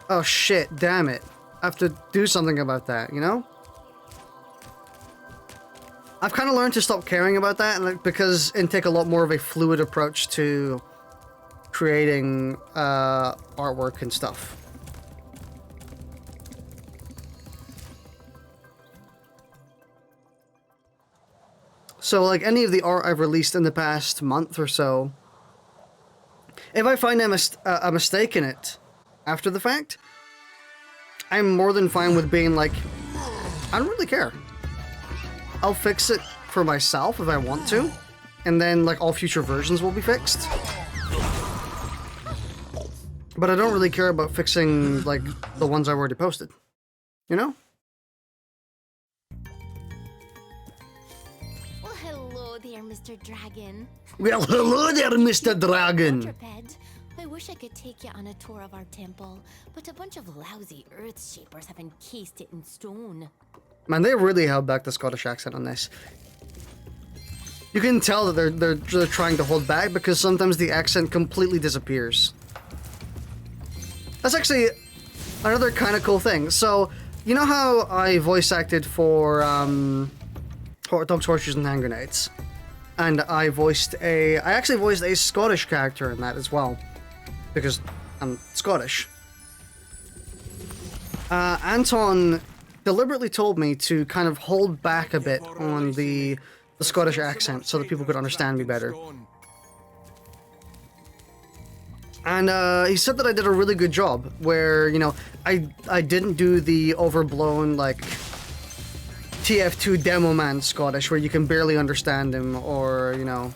Oh shit, damn it. I have to do something about that, you know? I've kind of learned to stop caring about that and take a lot more of a fluid approach to creating artwork and stuff. So like any of the art I've released in the past month or so, if I find a mistake in it after the fact, I'm more than fine with being like, I don't really care. I'll fix it for myself if I want to, and then like all future versions will be fixed. But I don't really care about fixing like the ones I've already posted, you know? Well, hello there, Mr. Dragon. Well, hello there, Mr. Dragon. Quadruped. I wish I could take you on a tour of our temple, but a bunch of lousy earth shapers have encased it in stone. Man, they really held back the Scottish accent on this. You can tell that they're trying to hold back because sometimes the accent completely disappears. That's actually another kind of cool thing. So, you know how I voice acted for Dogs Horseshoes and Hand Grenades? And I actually voiced a Scottish character in that as well. Because I'm Scottish. Anton deliberately told me to kind of hold back a bit on the Scottish accent so that people could understand me better. And he said that I did a really good job where, you know, I didn't do the overblown, like, TF2 demo man Scottish where you can barely understand him or, you know,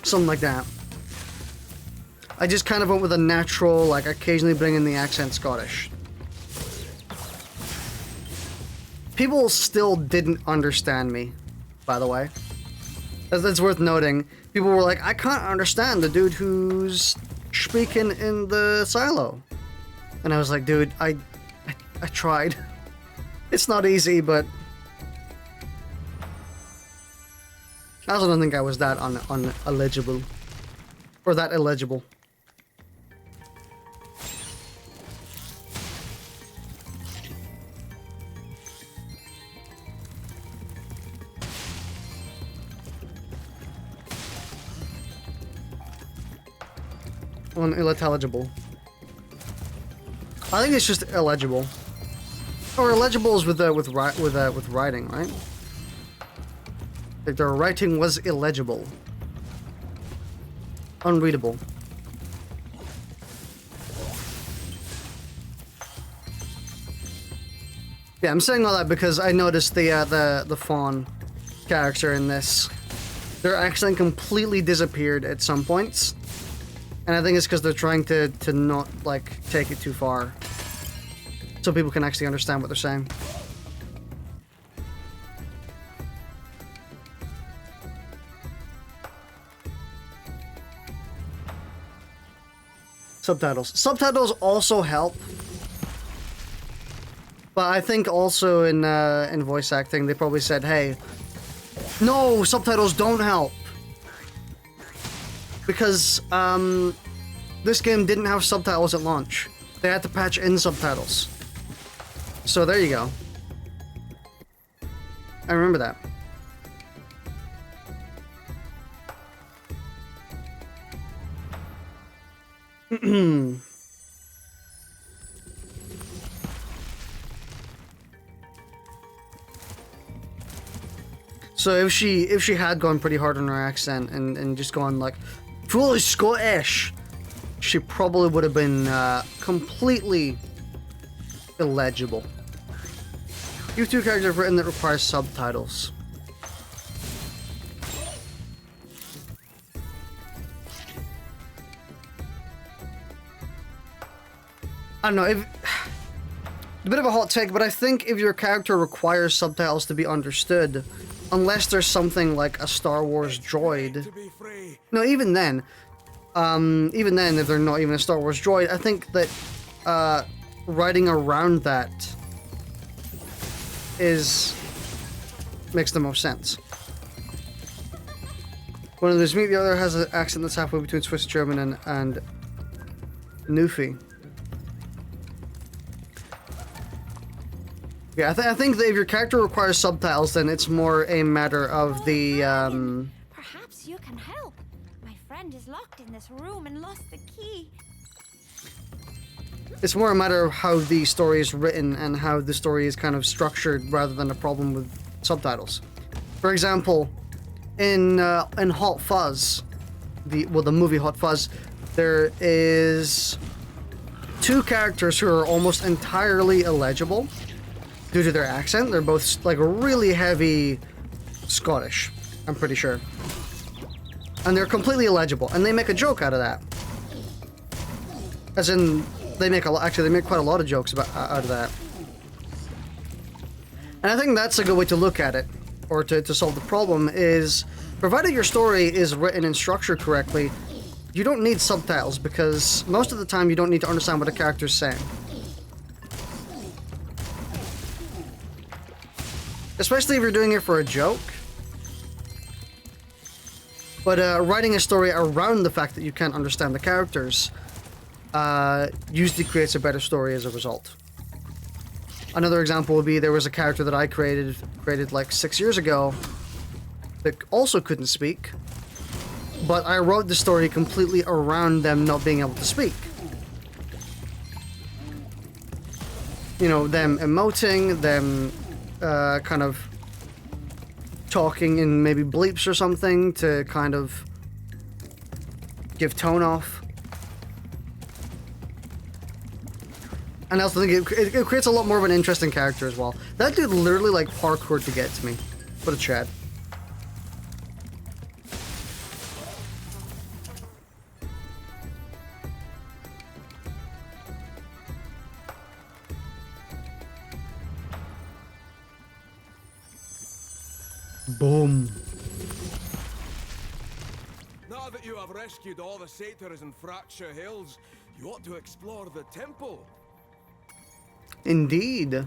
something like that. I just kind of went with a natural, like, occasionally bring in the accent Scottish. people still didn't understand me, by the way. That's worth noting. People were like, I can't understand the dude who's speaking in the silo. And I was like, dude, I tried. It's not easy, but I also don't think I was that unillegible. Or that illegible. Unintelligible. I think it's just illegible. Or illegible is with writing, right? Like their writing was illegible. Unreadable. Yeah, I'm saying all that because I noticed the fawn character in this. Their accent completely disappeared at some points. And I think it's because they're trying to not, like, take it too far. So people can actually understand what they're saying. Subtitles. Subtitles also help. But I think also in voice acting, they probably said, hey, no, subtitles don't help. Because this game didn't have subtitles at launch. They had to patch in subtitles. So there you go. I remember that. So if she had gone pretty hard on her accent and just gone like fully Scottish, she probably would have been completely illegible. You have two characters written that require subtitles. I don't know, a bit of a hot take, but I think if your character requires subtitles to be understood, unless there's something like a Star Wars droid. No, even then, if they're not even a Star Wars droid, I think that writing around that makes the most sense. One of those meet, the other has an accent that's halfway between Swiss German and Newfie. Yeah, I think that if your character requires subtitles, then it's more a matter of the, Perhaps you can help. My friend is locked in this room and lost the key. It's more a matter of how the story is written and how the story is kind of structured rather than a problem with subtitles. For example, in Hot Fuzz, the movie Hot Fuzz, there is two characters who are almost entirely illegible due to their accent. They're both like really heavy Scottish, I'm pretty sure. And they're completely illegible, and they make a joke out of that. As in, they make quite a lot of jokes out of that. And I think that's a good way to look at it, or to solve the problem, is provided your story is written and structured correctly, you don't need subtitles, because most of the time you don't need to understand what a character's saying. Especially if you're doing it for a joke. But writing a story around the fact that you can't understand the characters usually creates a better story as a result. Another example would be there was a character that I created like 6 years ago that also couldn't speak, but I wrote the story completely around them not being able to speak. You know, them emoting, them kind of talking in maybe bleeps or something to kind of give tone off. And I also think it creates a lot more of an interesting character as well. That dude literally like parkoured to get to me. What a Chad. Boom. Now that you have rescued all the satyrs in Fracture Hills, you ought to explore the temple. Indeed.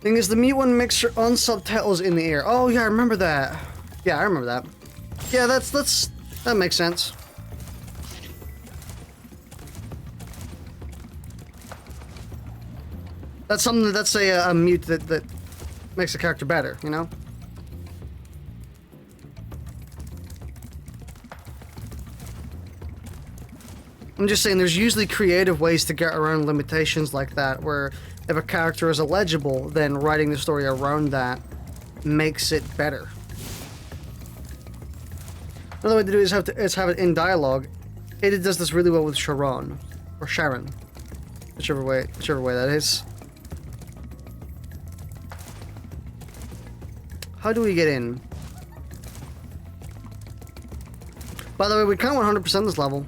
Thing is, the mute one makes your own subtitles in the air. Oh yeah, I remember that. Yeah, I remember that. Yeah, that makes sense. That's something that's a mute that makes the character better, you know? I'm just saying there's usually creative ways to get around limitations like that, where if a character is illegible, then writing the story around that makes it better. Another way to do it is have it in dialogue. It does this really well with Sharon, or Sharon, whichever way that is. How do we get in? By the way, we kind of 100% this level.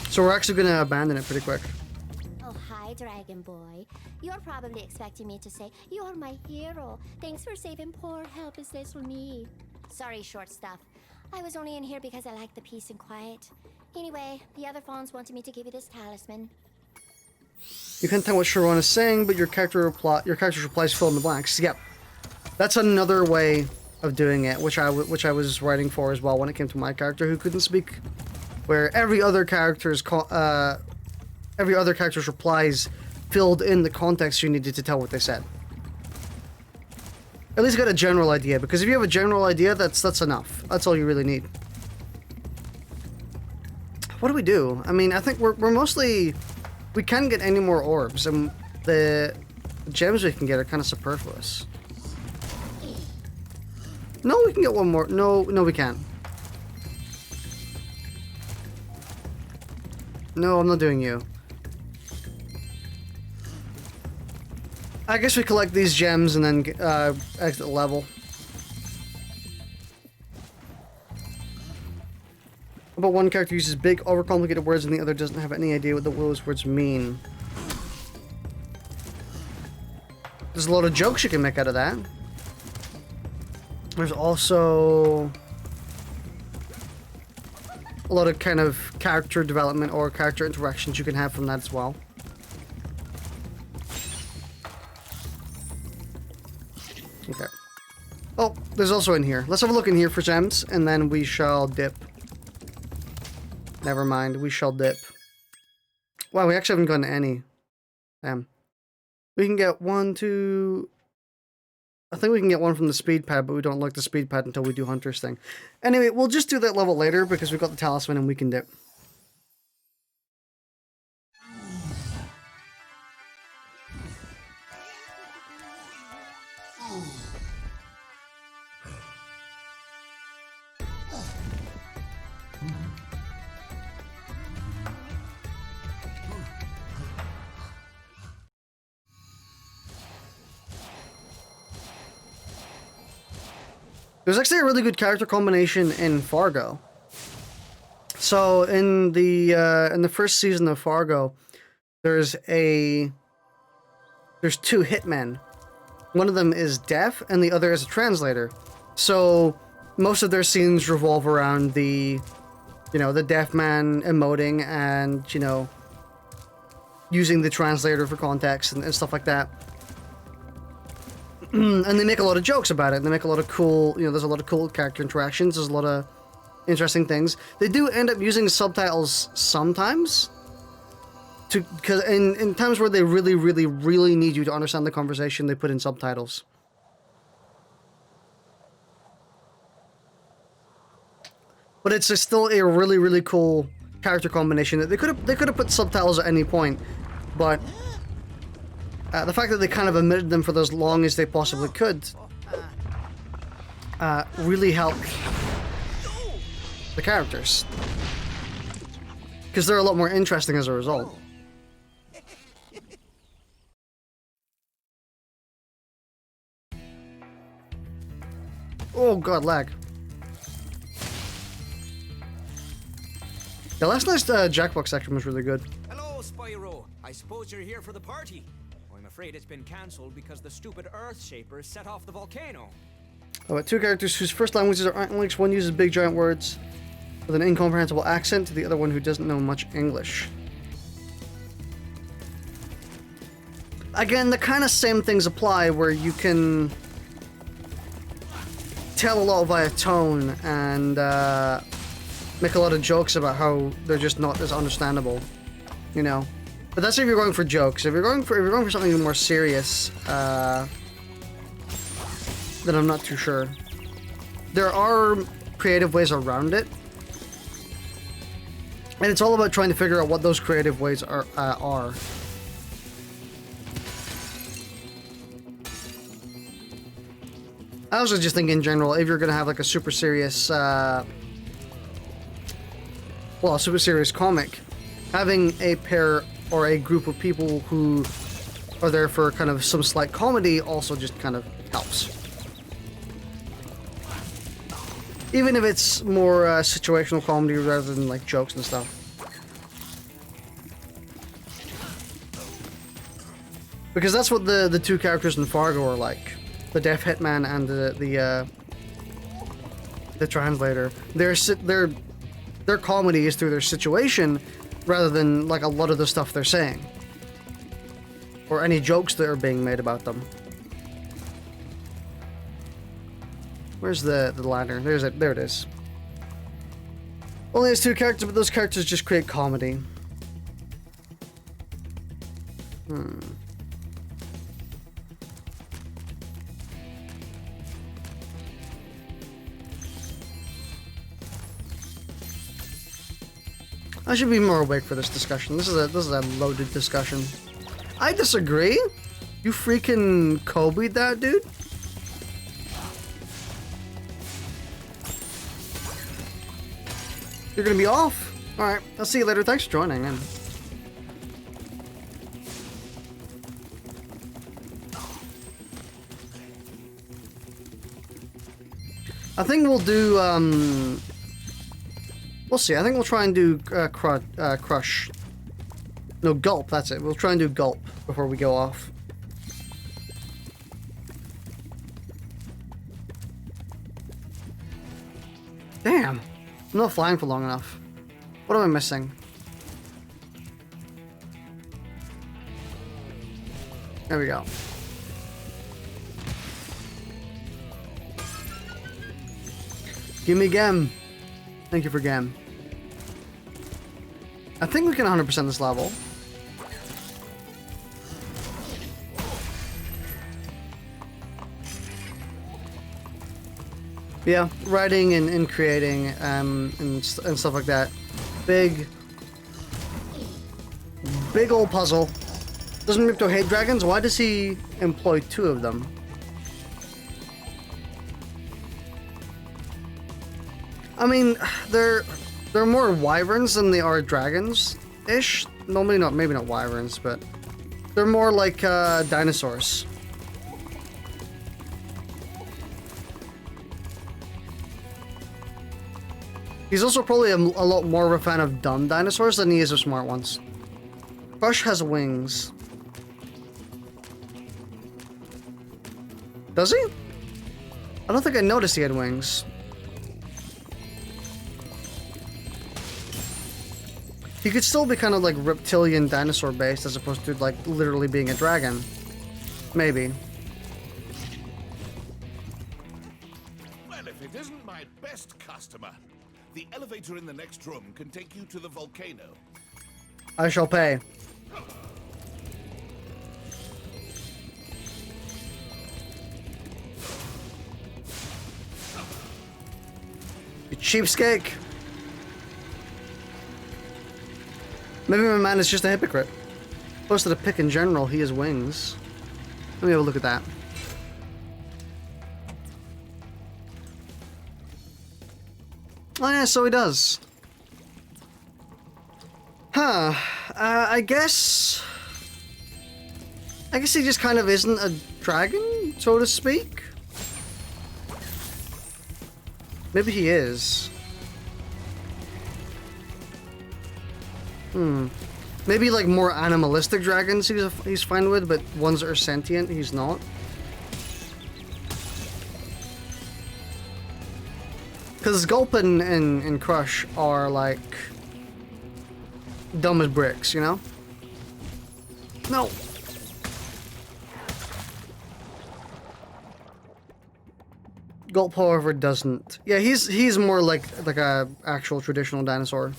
So we're actually gonna abandon it pretty quick. Oh, hi, Dragon Boy. You're probably expecting me to say, "You're my hero. Thanks for saving poor, helpless little me." Sorry, short stuff. I was only in here because I like the peace and quiet. Anyway, the other fawns wanted me to give you this talisman. You can't tell what Sharon is saying, but your character's replies fill in the blanks. Yep, that's another way of doing it, which I was writing for as well when it came to my character who couldn't speak, where every other character's replies filled in the context you needed to tell what they said. At least get a general idea, because if you have a general idea, that's enough. That's all you really need. What do we do? I mean, I think we're mostly... We can't get any more orbs, and the gems we can get are kind of superfluous. No, we can get one more. No, we can't. No, I'm not doing you. I guess we collect these gems and then exit the level. But one character uses big, overcomplicated words and the other doesn't have any idea what those words mean. There's a lot of jokes you can make out of that. There's also a lot of kind of character development or character interactions you can have from that as well. Okay. Oh, there's also in here. Let's have a look in here for gems, and then we shall dip. Never mind, we shall dip. Wow, we actually haven't gotten any. Damn. We can get one, two... I think we can get one from the speed pad, but we don't like the speed pad until we do Hunter's thing. Anyway, we'll just do that level later because we've got the talisman and we can dip. There's actually a really good character combination in Fargo. So in the first season of Fargo, there's two hitmen. One of them is deaf and the other is a translator. So most of their scenes revolve around the deaf man emoting and, using the translator for context and stuff like that. And they make a lot of jokes about it. And they make a lot of cool, there's a lot of cool character interactions. There's a lot of interesting things. They do end up using subtitles sometimes, because in times where they really, really, really need you to understand the conversation, they put in subtitles. But it's still a really, really cool character combination. They could have put subtitles at any point, but. The fact that they kind of omitted them for as long as they possibly could really helped the characters. Because they're a lot more interesting as a result. Oh god, lag. The last night's Jackbox section was really good. Hello, Spyro. I suppose you're here for the party. afraid it's been cancelled because the stupid Earth Shapers set off the volcano. Oh, but two characters whose first languages are English. One uses big giant words with an incomprehensible accent to the other one who doesn't know much English. Again, the kind of same things apply where you can tell a lot via tone and make a lot of jokes about how they're just not as understandable, you know. But that's if you're going for jokes. If you're going for something more serious, then I'm not too sure. There are creative ways around it, and it's all about trying to figure out what those creative ways are. I was just thinking in general, if you're gonna have like a super serious, a super serious comic, having a pair or a group of people who are there for kind of some slight comedy also just kind of helps. Even if it's more situational comedy rather than like jokes and stuff. Because that's what the two characters in Fargo are like. The deaf hitman and the translator. Their comedy is through their situation rather than like a lot of the stuff they're saying or any jokes that are being made about them. Where's the ladder? There it is. Only has two characters, but those characters just create comedy. I should be more awake for this discussion. This is a loaded discussion. I disagree. You freaking Kobe'd that, dude. You're gonna be off? Alright, I'll see you later. Thanks for joining in. I think we'll do, we'll see. I think we'll try and do crush. No, gulp, that's it. We'll try and do gulp before we go off. Damn. I'm not flying for long enough. What am I missing? There we go. Give me Gem. Thank you for Gem. I think we can 100% this level. Yeah, writing and creating and stuff like that. Big old puzzle. Doesn't Ripto hate dragons? Why does he employ two of them? I mean, they're more wyverns than they are dragons-ish. No, maybe not wyverns, but they're more like dinosaurs. He's also probably a lot more of a fan of dumb dinosaurs than he is of smart ones. Crush has wings. Does he? I don't think I noticed he had wings. He could still be kind of like reptilian dinosaur based as opposed to like literally being a dragon. Maybe. Well, if it isn't my best customer, the elevator in the next room can take you to the volcano. I shall pay. You cheapskate. Maybe my man is just a hypocrite. Opposed to the pick in general, he has wings. Let me have a look at that. Oh yeah, so he does. Huh. I guess he just kind of isn't a dragon, so to speak. Maybe he is. Maybe like more animalistic dragons he's fine with, but ones that are sentient, he's not. Because Gulp and Crush are like dumb as bricks, you know? No! Gulp, however, doesn't. Yeah, he's more like a actual traditional dinosaur.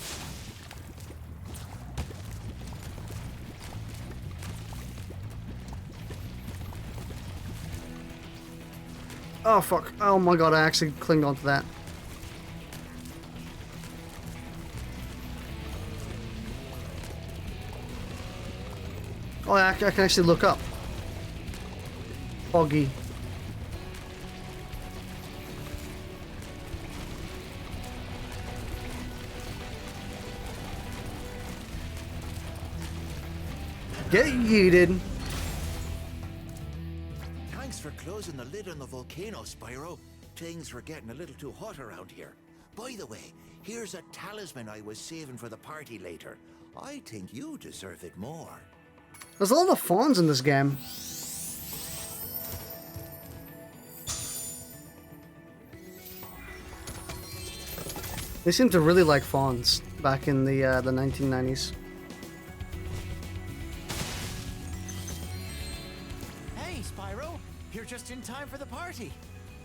Oh fuck! Oh my god! I actually clinged onto that. Oh, I can actually look up. Foggy. Get yeeted. Thanks for closing the lid on the volcano, Spyro. Things were getting a little too hot around here. By the way, here's a talisman I was saving for the party later. I think you deserve it more. There's a lot of fawns in this game. They seem to really like fawns back in the 1990s. Hey, Spyro! You're just in time for the party.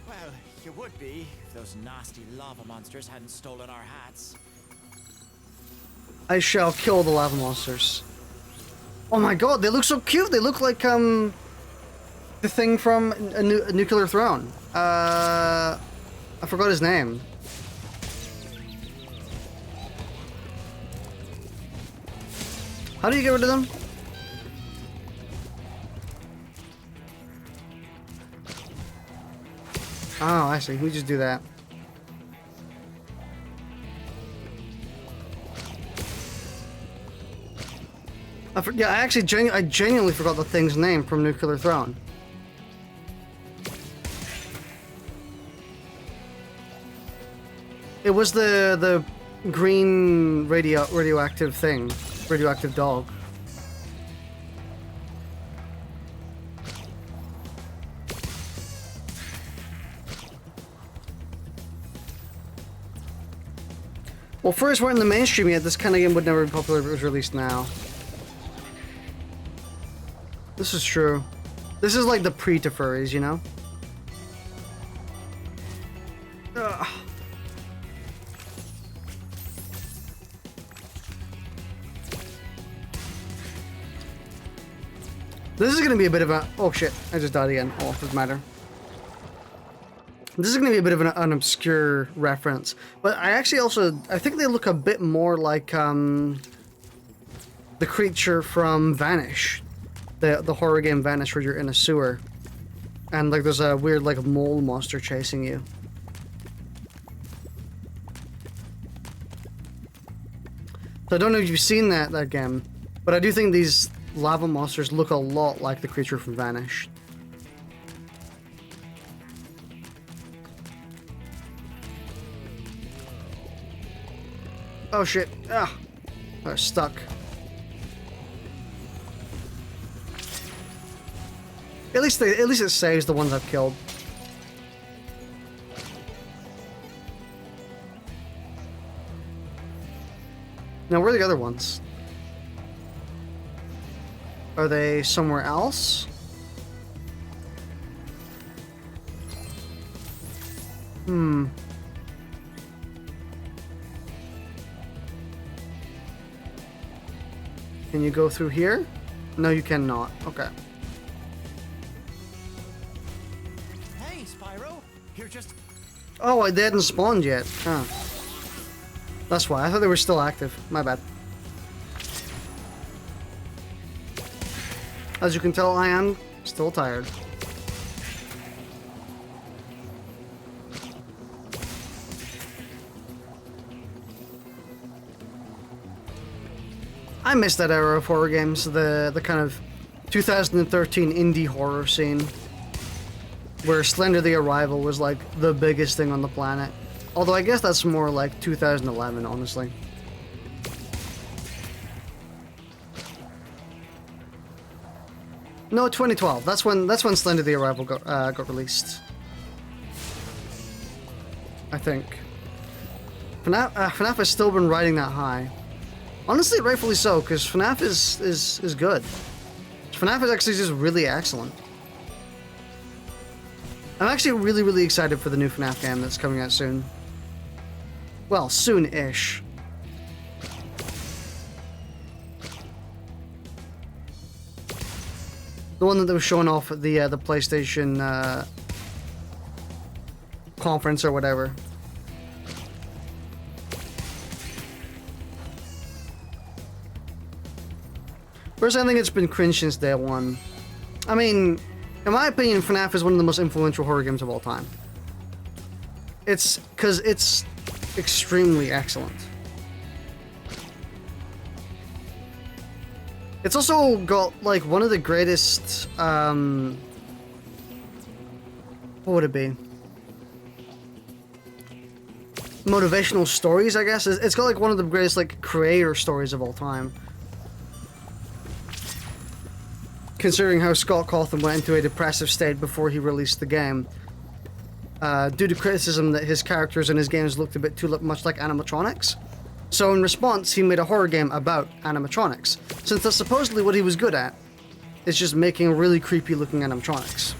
Well, you would be if those nasty lava monsters hadn't stolen our hats. I shall kill the lava monsters. Oh my god, they look so cute! They look like, the thing from a Nuclear Throne. I forgot his name. How do you get rid of them? Oh, I see. We just do that. Yeah, I actually I genuinely forgot the thing's name from Nuclear Throne. It was the green radioactive thing, radioactive dog. Well, first we're in the mainstream yet. This kind of game would never be popular if it was released now. This is true. This is like the pre to furries, you know? Ugh. This is gonna be a bit of a... Oh shit, I just died again. Oh, it doesn't matter. This is gonna be a bit of an obscure reference. But I actually also... I think they look a bit more like, the creature from Vanish. The horror game Vanish, where you're in a sewer. And like there's a weird like mole monster chasing you. So I don't know if you've seen that game, but I do think these lava monsters look a lot like the creature from Vanish. Oh shit. Ah. They're stuck. At least it saves the ones I've killed. Now, where are the other ones? Are they somewhere else? Hmm. Can you go through here? No, you cannot. Okay. Oh, they hadn't spawned yet. Huh. That's why. I thought they were still active. My bad. As you can tell, I am still tired. I miss that era of horror games, the kind of 2013 indie horror scene. Where Slender the Arrival was like the biggest thing on the planet. Although I guess that's more like 2011, honestly. No, 2012. That's when Slender the Arrival got released. I think. FNAF has still been riding that high. Honestly, rightfully so, because FNAF is good. FNAF is actually just really excellent. I'm actually really, really excited for the new FNAF game that's coming out soon. Well, soon-ish. The one that was showing off at the PlayStation conference or whatever. Personally, I think it's been cringe since day one. I mean, in my opinion, FNAF is one of the most influential horror games of all time. It's because it's extremely excellent. It's also got like one of the greatest, what would it be? Motivational stories, I guess. It's got like one of the greatest like creator stories of all time. Considering how Scott Cawthon went into a depressive state before he released the game, due to criticism that his characters in his games looked a bit too much like animatronics. So in response, he made a horror game about animatronics, since that's supposedly what he was good at. It's just making really creepy looking animatronics.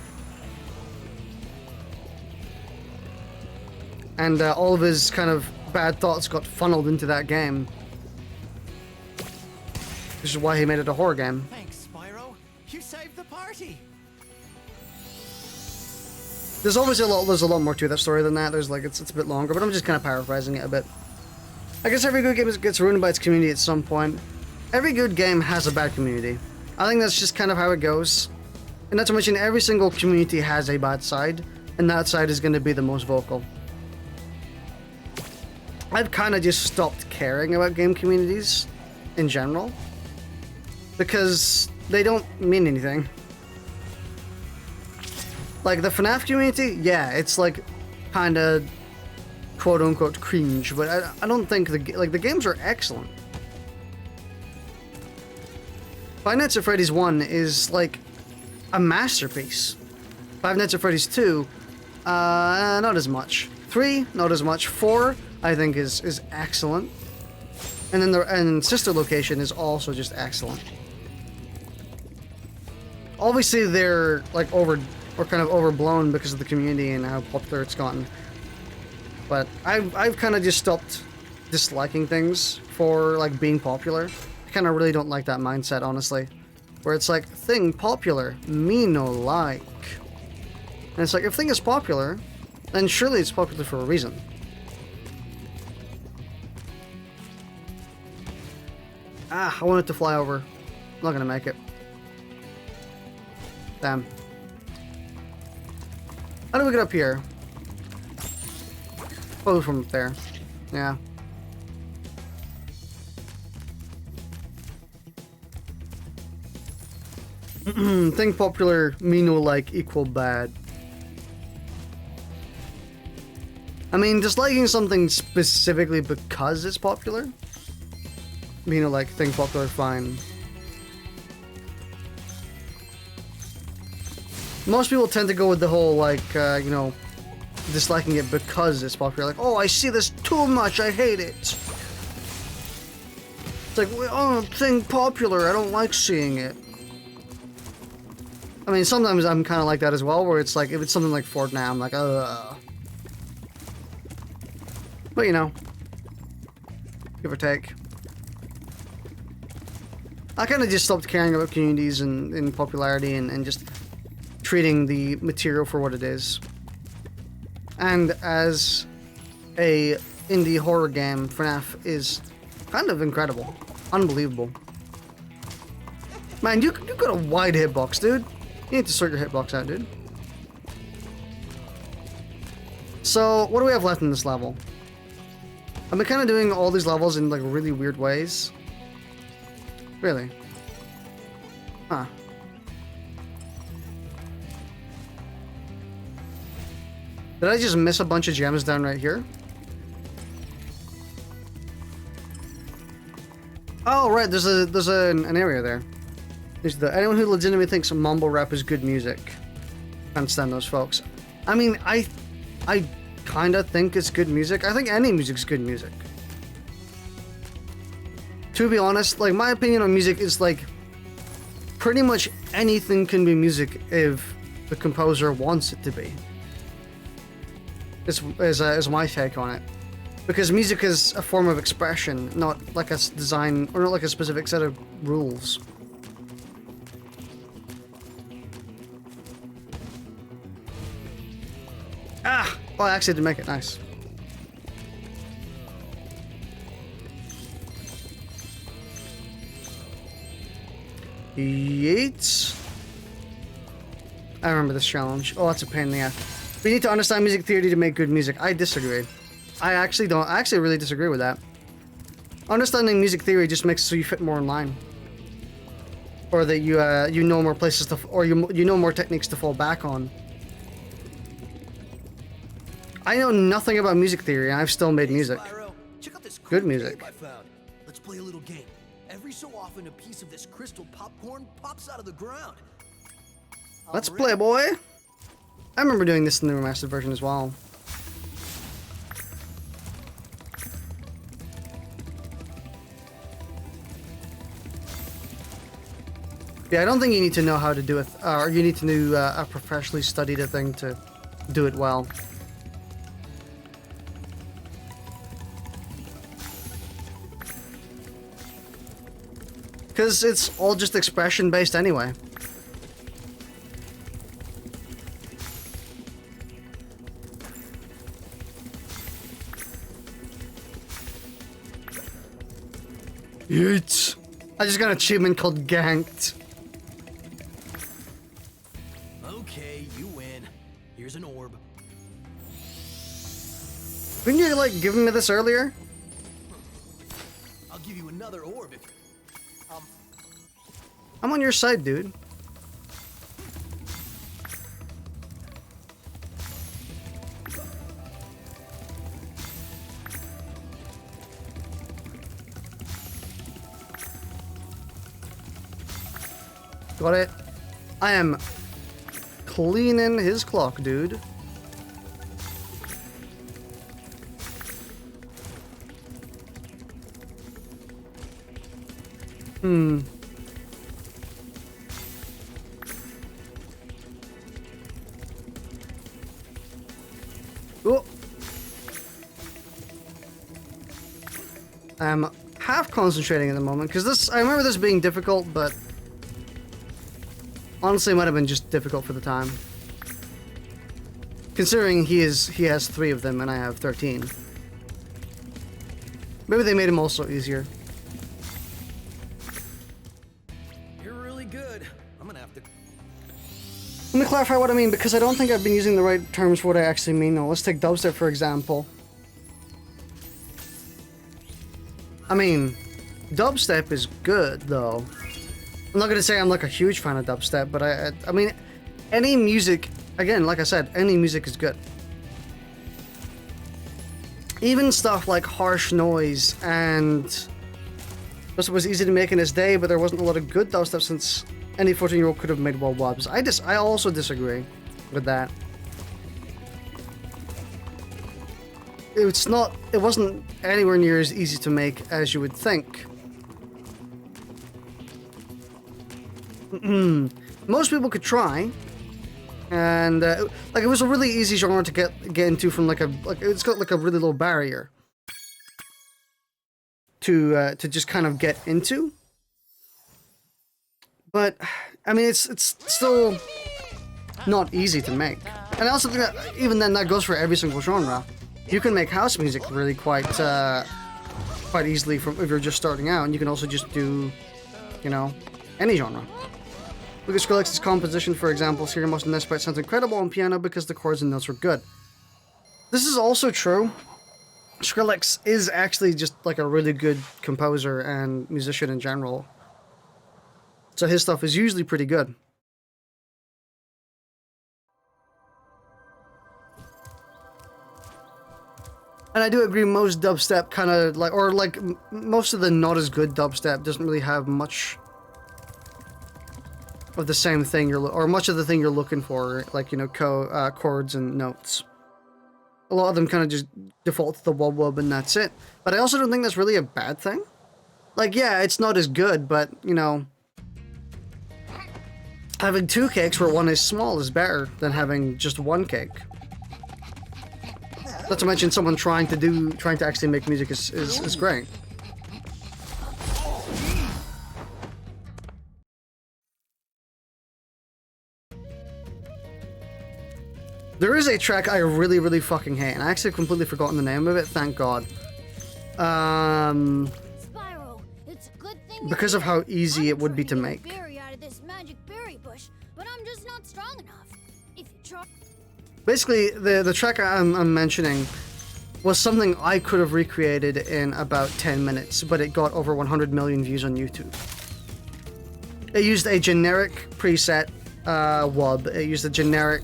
And all of his kind of bad thoughts got funneled into that game. Which is why he made it a horror game. Thanks, Spyro. You saved the party. There's obviously there's a lot more to that story than that. There's like, it's a bit longer, but I'm just kind of paraphrasing it a bit. I guess every good game gets ruined by its community at some point. Every good game has a bad community. I think that's just kind of how it goes. And not to mention, every single community has a bad side, and that side is going to be the most vocal. I've kind of just stopped caring about game communities in general, because they don't mean anything. Like the FNAF community, yeah, it's like kind of quote-unquote cringe, but I don't think the games are excellent. Five Nights at Freddy's 1 is like a masterpiece. Five Nights at Freddy's 2, not as much. 3, not as much. 4, I think is excellent. And then Sister Location is also just excellent. Obviously they're like kind of overblown because of the community and how popular it's gotten. But I've kind of just stopped disliking things for like being popular. I kind of really don't like that mindset, honestly. Where it's like, thing popular, me no like. And it's like, if thing is popular, then surely it's popular for a reason. Ah, I wanted to fly over. I'm not gonna make it. Damn. How do we get up here? Oh, from up there. Yeah. Thing popular, me no like, equal bad. I mean, disliking something specifically because it's popular? Me no like, thing popular, fine. Most people tend to go with the whole, like, you know, disliking it because it's popular. Like, oh, I see this too much, I hate it. It's like, oh, thing popular, I don't like seeing it. I mean, sometimes I'm kind of like that as well, where it's like, if it's something like Fortnite, I'm like, ugh. But, you know, give or take. I kind of just stopped caring about communities and popularity and just treating the material for what it is. And as a indie horror game, FNAF is kind of incredible. Unbelievable. Man, you got a wide hitbox, dude. You need to sort your hitbox out, dude. So, what do we have left in this level? I've been kind of doing all these levels in like really weird ways. Really? Huh. Did I just miss a bunch of gems down right here? Oh, right, there's an area there. Anyone who legitimately thinks mumble rap is good music, can't stand those folks. I mean, I kind of think it's good music. I think any music's good music. To be honest, like, my opinion on music is like, pretty much anything can be music if the composer wants it to be. Is my take on it. Because music is a form of expression, not like a design, or not like a specific set of rules. Ah! Well, I actually did make it nice. Yeats. I remember this challenge. Oh, that's a pain in the ass. We need to understand music theory to make good music. I disagree. I actually don't. I actually really disagree with that. Understanding music theory just makes it so you fit more in line, or that you know more places to, or you know more techniques to fall back on. I know nothing about music theory, and I've still made music. Spyro, check out this cool Good music. tape I found. Let's play a little game. Every so often, a piece of this crystal popcorn pops out of the ground. Let's play, boy. I remember doing this in the remastered version as well. Yeah, I don't think you need to know how to do it, or you need to do a professionally studied thing to do it well. Because it's all just expression based anyway. Yeets. I just got an achievement called Ganked. Okay, you win. Here's an orb. Couldn't you, like, give me this earlier? I'll give you another orb if... I'm on your side, dude. Got it. I am cleaning his clock, dude. Oh. I'm half concentrating at the moment because this, I remember this being difficult, but honestly it might have been just difficult for the time. Considering he has 3 of them and I have 13. Maybe they made him also easier. You're really good. I'm gonna have to... Let me clarify what I mean, because I don't think I've been using the right terms for what I actually mean. Now, let's take dubstep for example. I mean, dubstep is good, though. I'm not gonna say I'm like a huge fan of dubstep, but I mean, any music, again, like I said, any music is good. Even stuff like harsh noise and dubstep was easy to make in its day, but there wasn't a lot of good dubstep since any 14-year-old could have made well wobs. I also disagree with that. It wasn't anywhere near as easy to make as you would think. Most people could try, and like it was a really easy genre to get into from like it's got like a really low barrier to just kind of get into. But I mean, it's still not easy to make, and I also think that even then that goes for every single genre. You can make house music really quite easily if you're just starting out, and you can also just do, you know, any genre. Look at Skrillex's composition, for example. Here, most of this part sounds incredible on piano because the chords and notes were good. This is also true. Skrillex is actually just like a really good composer and musician in general. So his stuff is usually pretty good. And I do agree most dubstep kind of like, or like most of the not as good dubstep doesn't really have much of the same thing or much of the thing you're looking for, like, you know, chords and notes. A lot of them kind of just default to the wub wub and that's it. But I also don't think that's really a bad thing. Like, yeah, it's not as good, but, you know, having 2 cakes where one is small is better than having just 1 cake. Not to mention someone trying to actually make music is great. There is a track I really, really fucking hate, and I actually completely forgotten the name of it, thank God. Spyro, it's a good thing Because of how easy it would be to make. berry out of this magic berry bush, but I'm just not strong enough. If you try. Basically, the track I'm mentioning was something I could have recreated in about 10 minutes, but it got over 100 million views on YouTube. It used a generic preset wub, it used a generic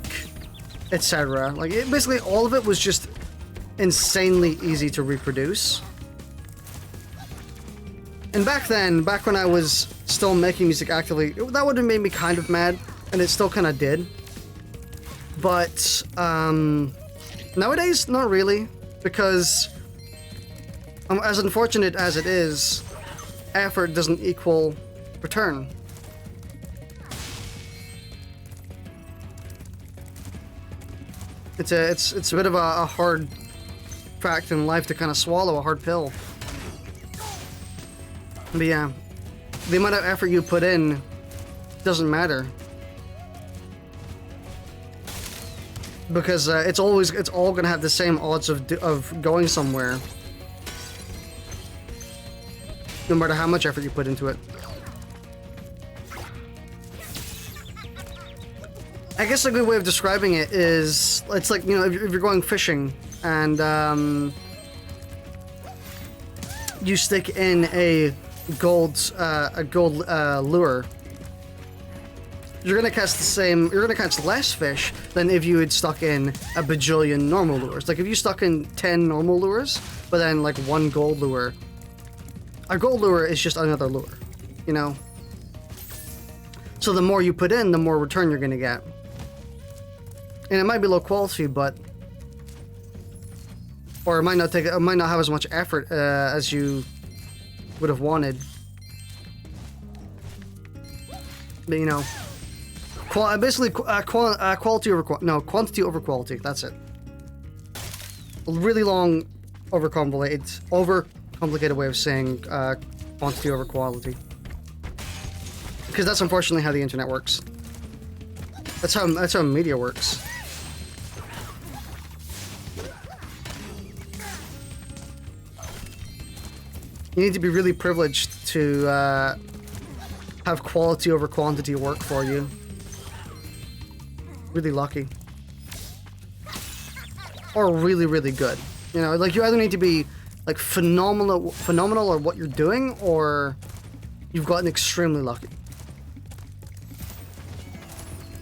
etc. Like, basically all of it was just insanely easy to reproduce. And back then, back when I was still making music actively, that would have made me kind of mad, and it still kind of did. But nowadays, not really, because as unfortunate as it is, effort doesn't equal return. It's a bit of a hard fact in life to kind of swallow, a hard pill. But yeah, the amount of effort you put in doesn't matter, because it's all gonna have the same odds of going somewhere, no matter how much effort you put into it. I guess a good way of describing it is, it's like, you know, if you're going fishing and you stick in a gold lure, you're gonna catch less fish than if you had stuck in a bajillion normal lures. Like, if you stuck in 10 normal lures, but then like 1 gold lure, a gold lure is just another lure, you know? So the more you put in, the more return you're gonna get. And it might be low quality, but, or it might not have as much effort as you would have wanted. But, you know, basically quantity over quality. That's it. A really long, overcomplicated way of saying quantity over quality. Because that's unfortunately how the internet works. That's how media works. You need to be really privileged to have quality over quantity work for you. Really lucky. Or really, really good. You know, like, you either need to be like phenomenal at what you're doing, or you've gotten extremely lucky.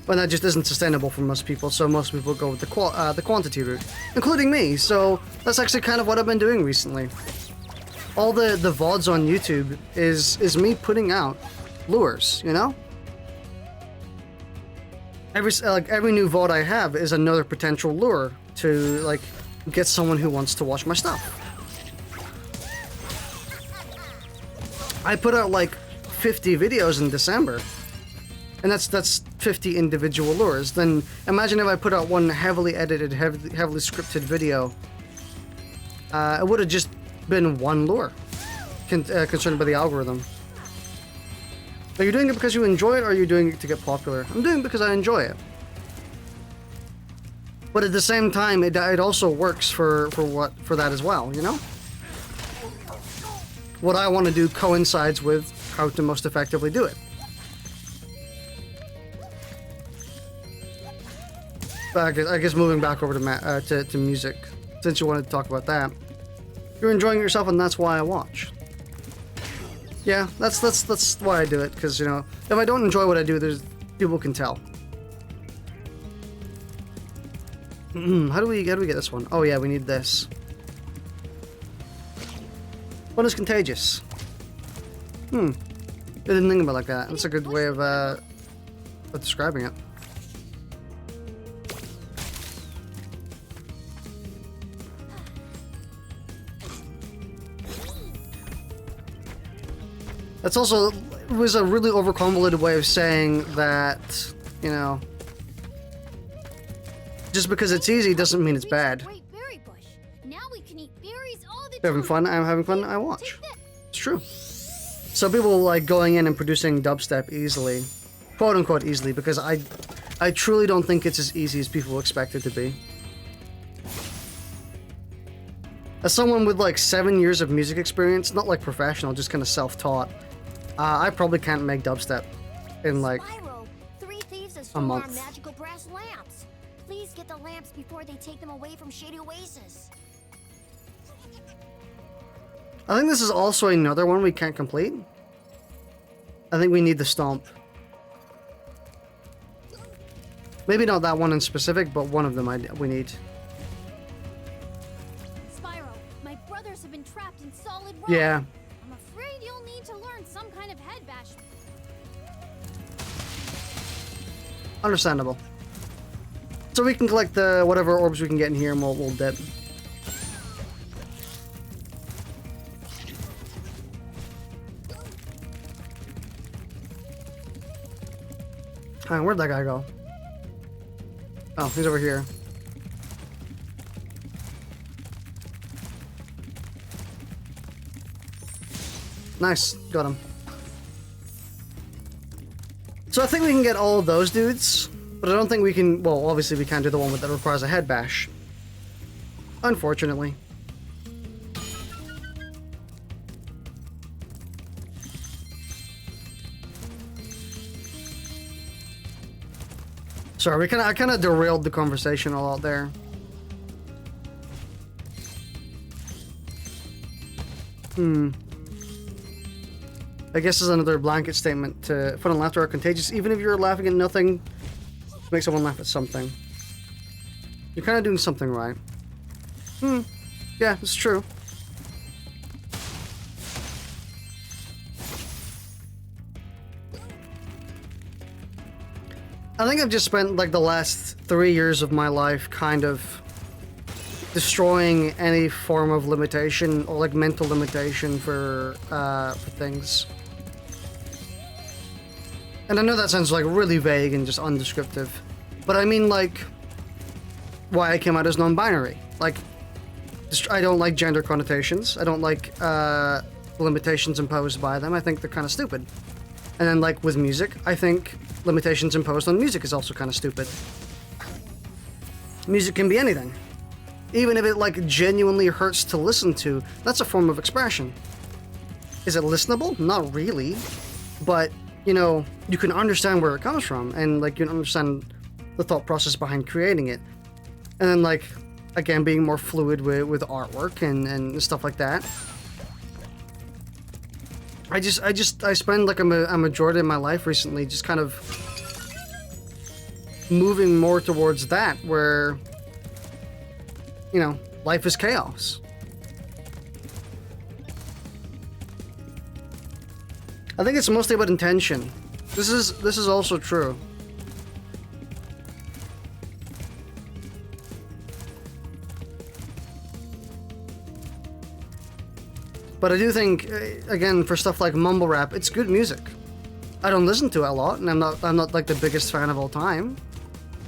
But that just isn't sustainable for most people, so most people go with the quantity route, including me. So that's actually kind of what I've been doing recently. All the VODs on YouTube is me putting out lures, you know? Every new VOD I have is another potential lure to, like, get someone who wants to watch my stuff. I put out like 50 videos in December, and that's 50 individual lures. Then imagine if I put out one heavily edited, heavily scripted video. It would have just been one lure, concerned by the algorithm. Are you doing it because you enjoy it, or are you doing it to get popular? I'm doing it because I enjoy it. But at the same time, it also works for that as well, you know? What I want to do coincides with how to most effectively do it. But I guess moving back over to music, since you wanted to talk about that. You're enjoying yourself, and that's why I watch. Yeah, that's why I do it, because, you know, if I don't enjoy what I do, people can tell. How do we get this one? Oh yeah, we need this. What is contagious? I didn't think about it like that. That's a good way of of describing it. That's also was a really overconvoluted way of saying that, you know, just because it's easy doesn't mean it's bad. Now we can eat berries all the Having fun, I'm having fun, I watch. It's true. So people like going in and producing dubstep easily, quote unquote easily, because I truly don't think it's as easy as people expect it to be. As someone with like 7 years of music experience, not like professional, just kind of self-taught, I probably can't make dubstep in like Spyro, 3 thieves have a stolen our month. magical brass lamps. Please get the lamps before they take them away from Shady Oasis. I think this is also another one we can't complete. I think we need the stomp. Maybe not that one in specific, but one of them we need. Spyro, my brothers have been trapped in solid rock. Yeah. I'm afraid you'll need to learn some kind of head bash. Understandable. So we can collect the whatever orbs we can get in here and we'll dip. Hang on, where'd that guy go? Oh, he's over here. Nice, got him. So I think we can get all of those dudes, but I don't think we can, well, obviously we can't do the one that requires a head bash. Unfortunately. Sorry, I kind of derailed the conversation a lot there. I guess is another blanket statement to fun and laughter are contagious. Even if you're laughing at nothing, make someone laugh at something. You're kind of doing something right. Yeah, it's true. I think I've just spent like the last 3 years of my life kind of destroying any form of limitation or like mental limitation for things. And I know that sounds like really vague and just undescriptive, but I mean like why I came out as non-binary. Like I don't like gender connotations. I don't like limitations imposed by them. I think they're kind of stupid. And then like with music, I think limitations imposed on music is also kind of stupid. Music can be anything. Even if it like genuinely hurts to listen to, that's a form of expression. Is it listenable? Not really. But, you know, you can understand where it comes from and like you can understand the thought process behind creating it. And then like, again, being more fluid with artwork and stuff like that. I spend like a majority of my life recently just kind of moving more towards that where, you know, life is chaos. I think it's mostly about intention. This is also true. But I do think, again, for stuff like mumble rap, it's good music. I don't listen to it a lot, and I'm not like the biggest fan of all time.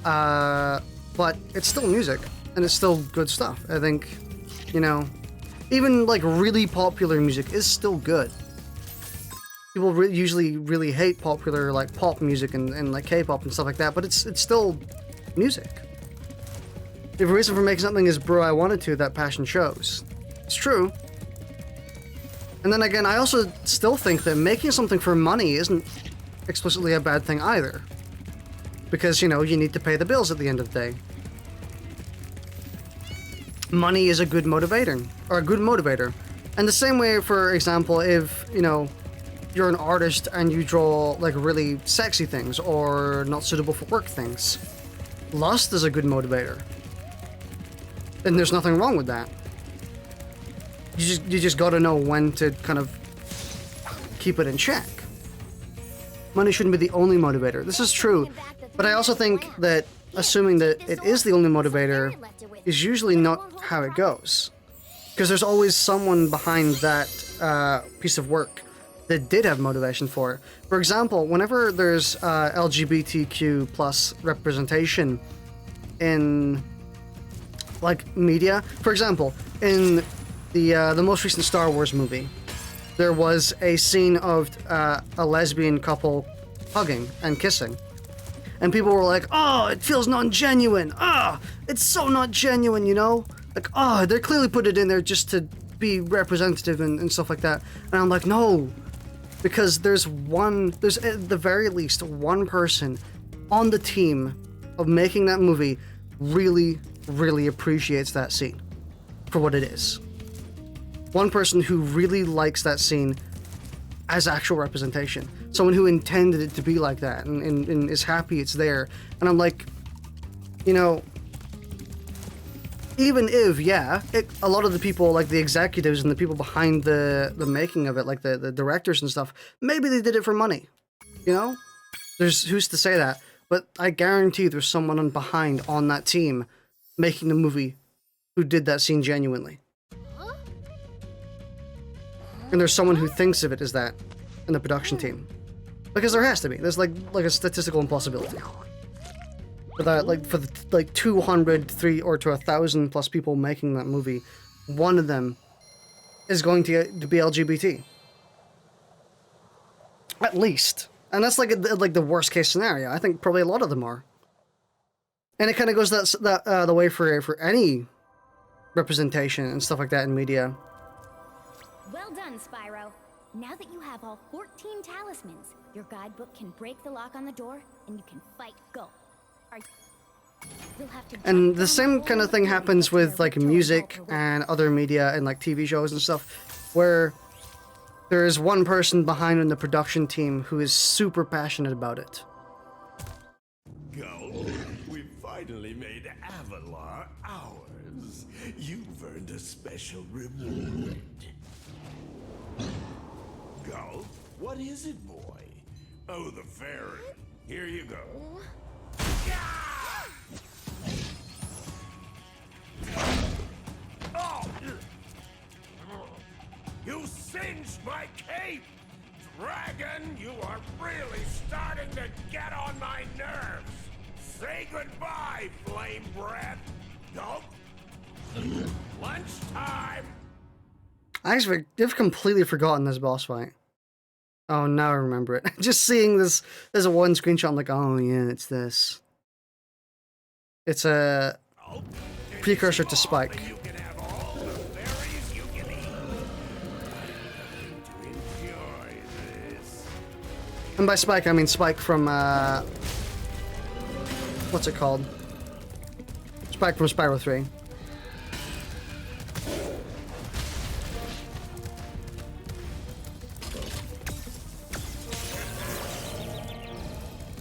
But it's still music, and it's still good stuff. I think, you know, even like really popular music is still good. People usually really hate popular like pop music and like K-pop and stuff like that, but it's still music. If the reason for making something is, bro, I wanted to, that passion shows. It's true. And then again, I also still think that making something for money isn't explicitly a bad thing either. Because, you know, you need to pay the bills at the end of the day. Money is a good motivator, or a good motivator. And the same way, for example, if, you know, you're an artist and you draw, like, really sexy things or not suitable for work things, lust is a good motivator. And there's nothing wrong with that. You just gotta know when to kind of keep it in check. money shouldn't be the only motivator. This is true, but I also think that assuming that it is the only motivator is usually not how it goes. Because there's always someone behind that piece of work that did have motivation for it. For example, whenever there's LGBTQ plus representation in like media, for example, in the most recent Star Wars movie, there was a scene of a lesbian couple hugging and kissing. And people were like, oh, it feels non-genuine. It's so not genuine, you know? Like, they clearly put it in there just to be representative and stuff like that. And I'm like, no. Because there's at the very least one person on the team of making that movie really, really appreciates that scene for what it is. One person who really likes that scene as actual representation. Someone who intended it to be like that and is happy it's there. And I'm like, you know, even if, a lot of the people, like the executives and the people behind the making of it, like the directors and stuff, maybe they did it for money, you know? Who's to say that? But I guarantee there's someone behind on that team making the movie who did that scene genuinely. And there's someone who thinks of it as that in the production team. Because there has to be. There's like a statistical impossibility. For that, like, for the, like 200, 300, or to 1,000 plus people making that movie, one of them is going to be LGBT. At least. And that's like the worst case scenario. I think probably a lot of them are. And it kind of goes the way for any representation and stuff like that in media. Well done, Spyro. Now that you have all 14 talismans, your guidebook can break the lock on the door, and you can fight Go. And the same kind of thing happens with like music and other media and like TV shows and stuff, where there is one person behind in the production team who is super passionate about it. Go, we finally made Avalar ours. You've earned a special reward. Go, what is it, boy? Oh, the fairy. Here you go. Oh! You singed my cape! Dragon, you are really starting to get on my nerves! Say goodbye, flame breath! Nope! Lunchtime! I've completely forgotten this boss fight. Oh, now I remember it. Just seeing this, there's a one screenshot, I'm like, oh yeah, it's this. It's a precursor to Spike. And by Spike, I mean Spike from, what's it called? Spike from Spyro 3.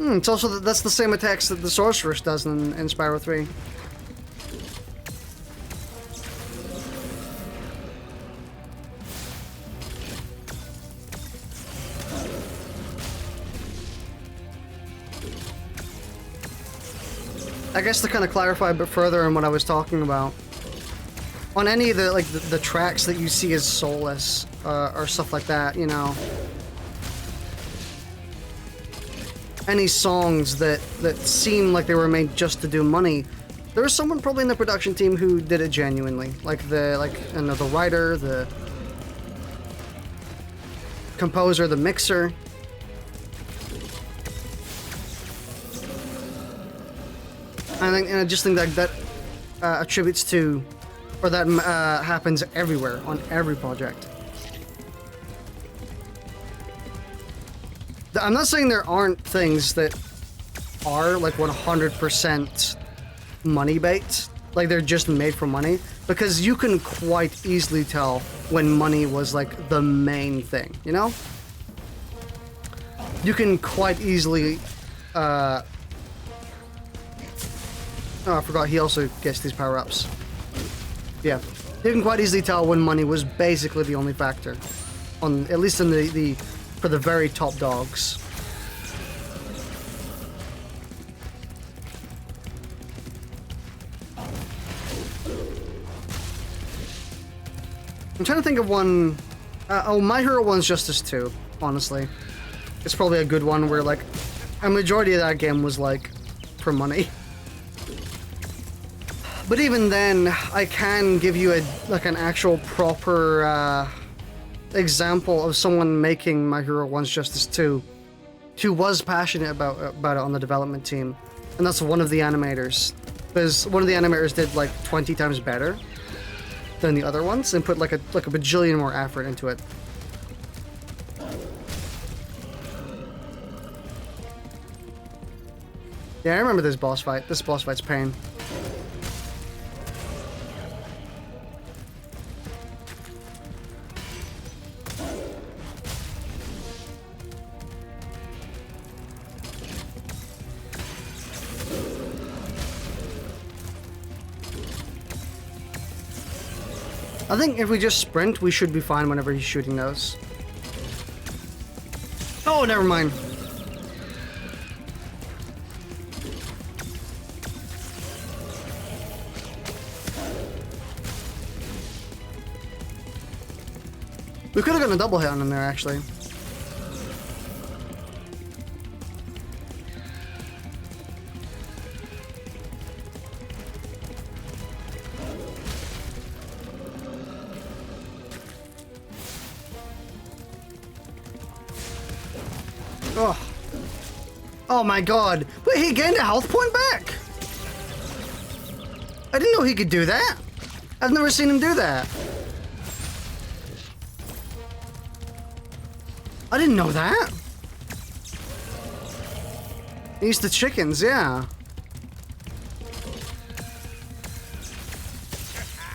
It's also that's the same attacks that the sorceress does in Spyro 3. I guess to kind of clarify a bit further on what I was talking about, on any of the tracks that you see as soulless or stuff like that, you know. Any songs that seem like they were made just to do money, there was someone probably in the production team who did it genuinely, like the writer, the composer, the mixer. I just think that attributes to, or that happens everywhere on every project. I'm not saying there aren't things that are like 100% money bait, like they're just made for money, because you can quite easily tell when money was like the main thing, you know? You can quite easily, oh, I forgot he also gets these power-ups. Yeah, you can quite easily tell when money was basically the only factor, at least in the for the very top dogs. I'm trying to think of one. Oh, My Hero 1's Justice 2, honestly. It's probably a good one where, like, a majority of that game was, like, for money. But even then, I can give you an actual proper example of someone making My Hero 1's Justice 2 who was passionate about it on the development team. And that's one of the animators. Because one of the animators did like 20 times better than the other ones and put like a bajillion more effort into it. Yeah, I remember this boss fight. This boss fight's pain. I think if we just sprint, we should be fine whenever he's shooting those. Oh, never mind. We could have gotten a double hit on him there, actually. Oh. Oh my god. Wait, he gained a health point back? I didn't know he could do that. I've never seen him do that. I didn't know that. He used the chickens, yeah.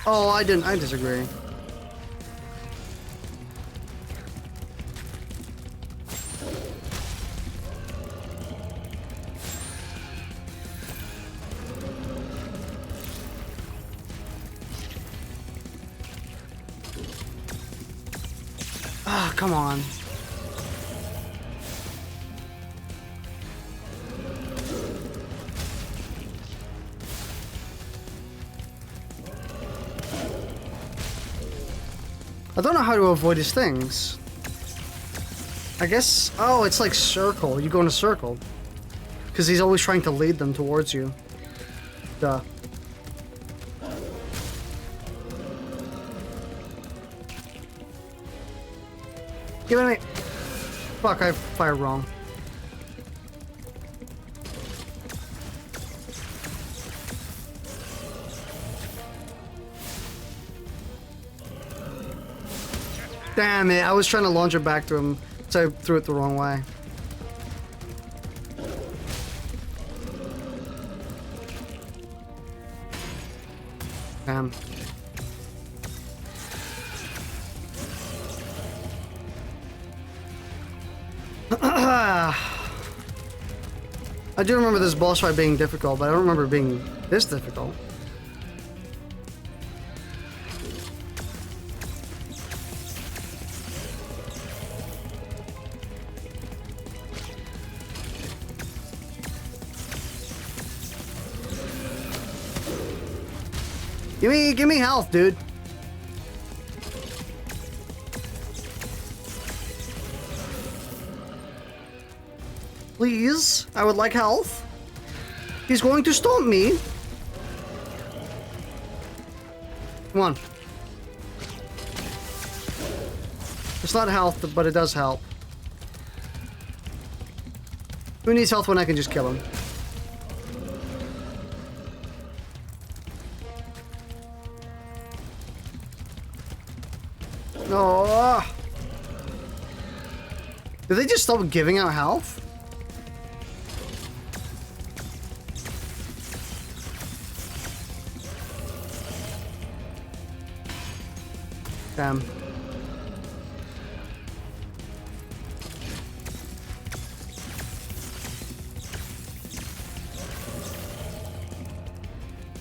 Oh, I disagree. Ah, come on. I don't know how to avoid his things. I guess... Oh, it's like circle. You go in a circle. Because he's always trying to lead them towards you. Duh. Give it me. Fuck, I fired wrong. Damn it, I was trying to launch it back to him, so I threw it the wrong way. Damn. I do remember this boss fight being difficult, but I don't remember it being this difficult. Give me health, dude. Please, I would like health. He's going to stomp me. Come on. It's not health, but it does help. Who needs health when I can just kill him? Oh. Did they just stop giving out health? Damn.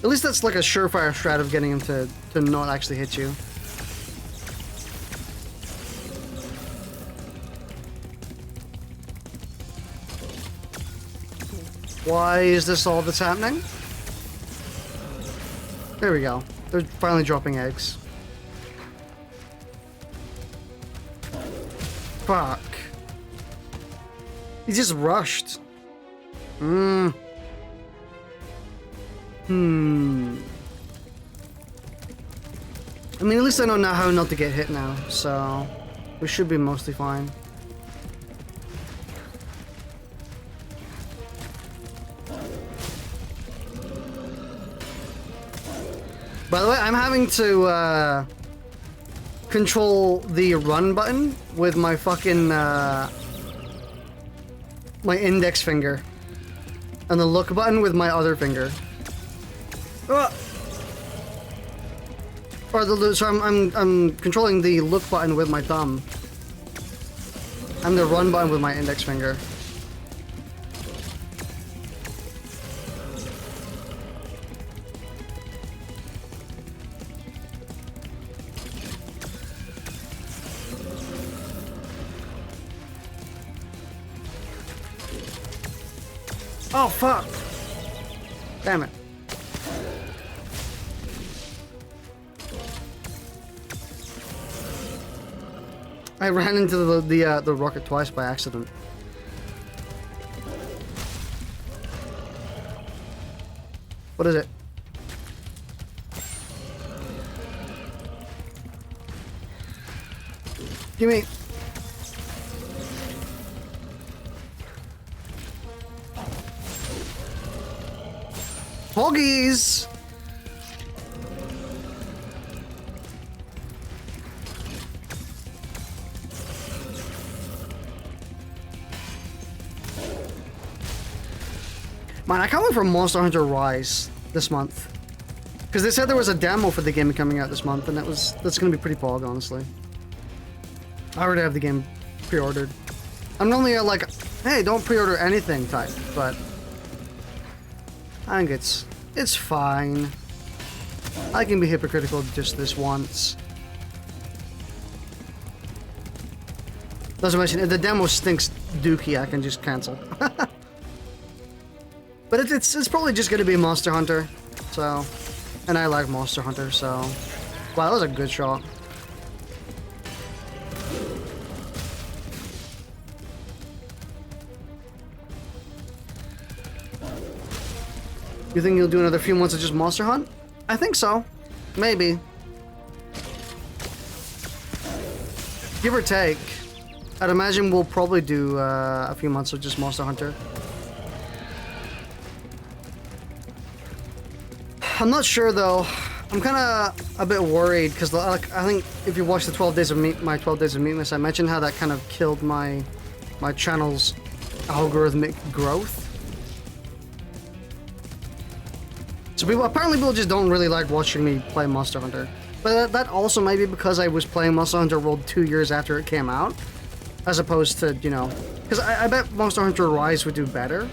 At least that's like a surefire strat of getting him to not actually hit you. Why is this all that's happening? There we go. They're finally dropping eggs. Fuck. He just rushed. I mean, at least I know now how not to get hit now, so we should be mostly fine. By the way, I'm having to control the run button with my fucking my index finger, and the look button with my other finger. So I'm controlling the look button with my thumb, and the run button with my index finger. Oh fuck! Damn it. I ran into the rocket twice by accident. What is it? Gimme. Hoggies! Man, I can't wait for Monster Hunter Rise this month. Because they said there was a demo for the game coming out this month, and that's gonna be pretty pog, honestly. I already have the game pre-ordered. I'm normally like, hey, don't pre-order anything type, but I think it's fine. I can be hypocritical just this once. Doesn't mention if the demo stinks dookie, I can just cancel. But it's probably just gonna be Monster Hunter, so, and I like Monster Hunter, so, wow, that was a good shot. You think you'll do another few months of just Monster Hunt? I think so. Maybe. Give or take. I'd imagine we'll probably do a few months of just Monster Hunter. I'm not sure though. I'm kind of a bit worried because like, I think if you watch the 12 days of my 12 days of meatless, I mentioned how that kind of killed my channel's algorithmic growth. So apparently people just don't really like watching me play Monster Hunter. But that also may be because I was playing Monster Hunter World 2 years after it came out, as opposed to, you know, because I bet Monster Hunter Rise would do better,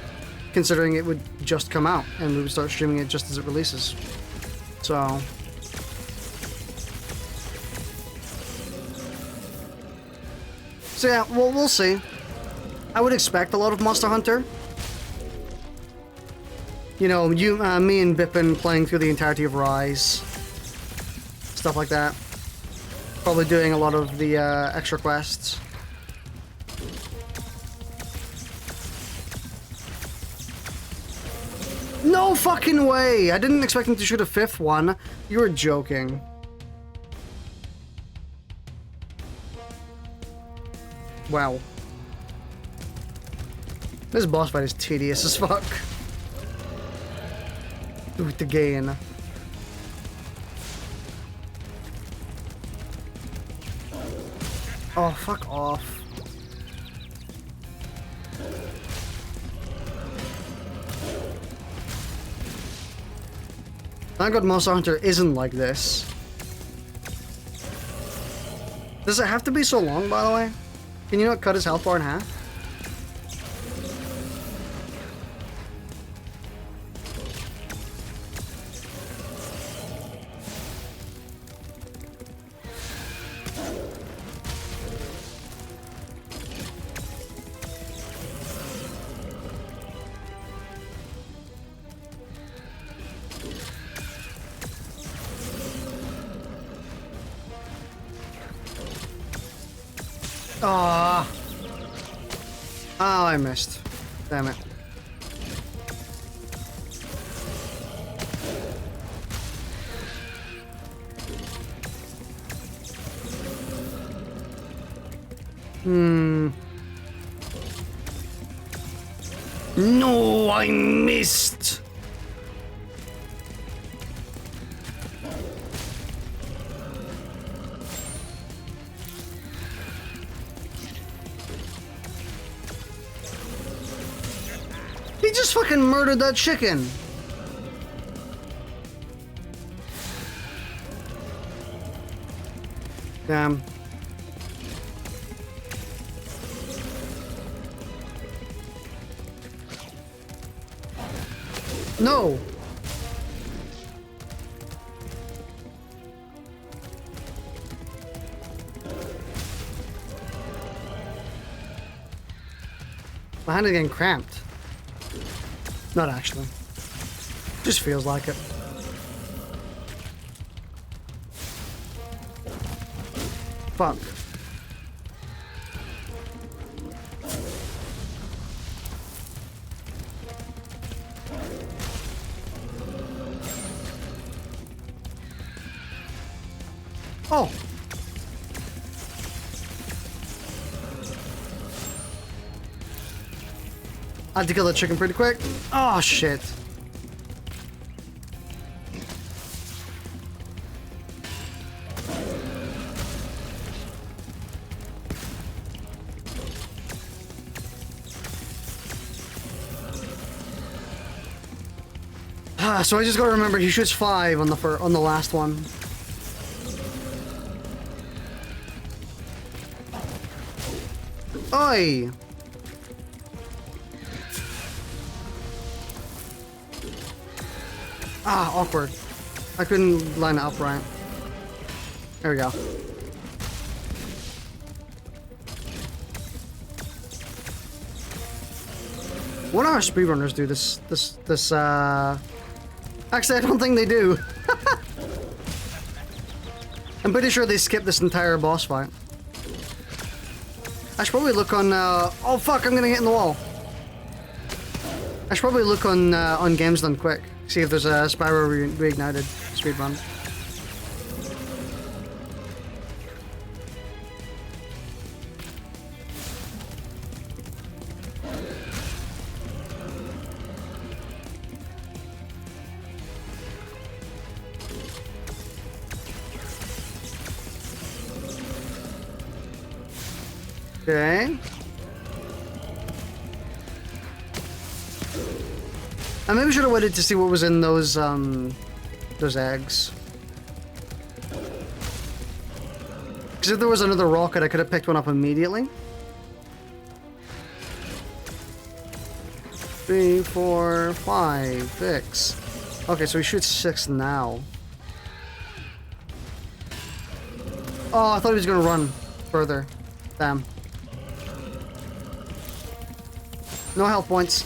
considering it would just come out and we would start streaming it just as it releases. So yeah, well, we'll see. I would expect a lot of Monster Hunter. You know, me and Bippin playing through the entirety of Rise. Stuff like that. Probably doing a lot of the extra quests. No fucking way! I didn't expect him to shoot a fifth one. You were joking. Wow. This boss fight is tedious as fuck. Do it again. Oh, fuck off. Thank God Monster Hunter isn't like this. Does it have to be so long, by the way? Can you not cut his health bar in half? Ah. Oh, I missed. Damn it. No, I missed. He just fucking murdered that chicken. Damn. No. My hand is getting cramped. Not actually. Just feels like it. Fuck. Oh. I had to kill the chicken pretty quick. Oh shit. So I just gotta remember he shoots 5 on the last one. Oi! Ah, awkward. I couldn't line it up right. There we go. What do our speedrunners do this Actually, I don't think they do. I'm pretty sure they skipped this entire boss fight. I should probably look on, oh fuck, I'm gonna hit in the wall. I should probably look on Games Done Quick. See if there's a Spyro Reignited speedrun. Okay. I maybe should have waited to see what was in those eggs. Because if there was another rocket, I could have picked one up immediately. 3, 4, 5, 6. Okay, so he shoots 6 now. Oh, I thought he was gonna run further. Damn. No health points.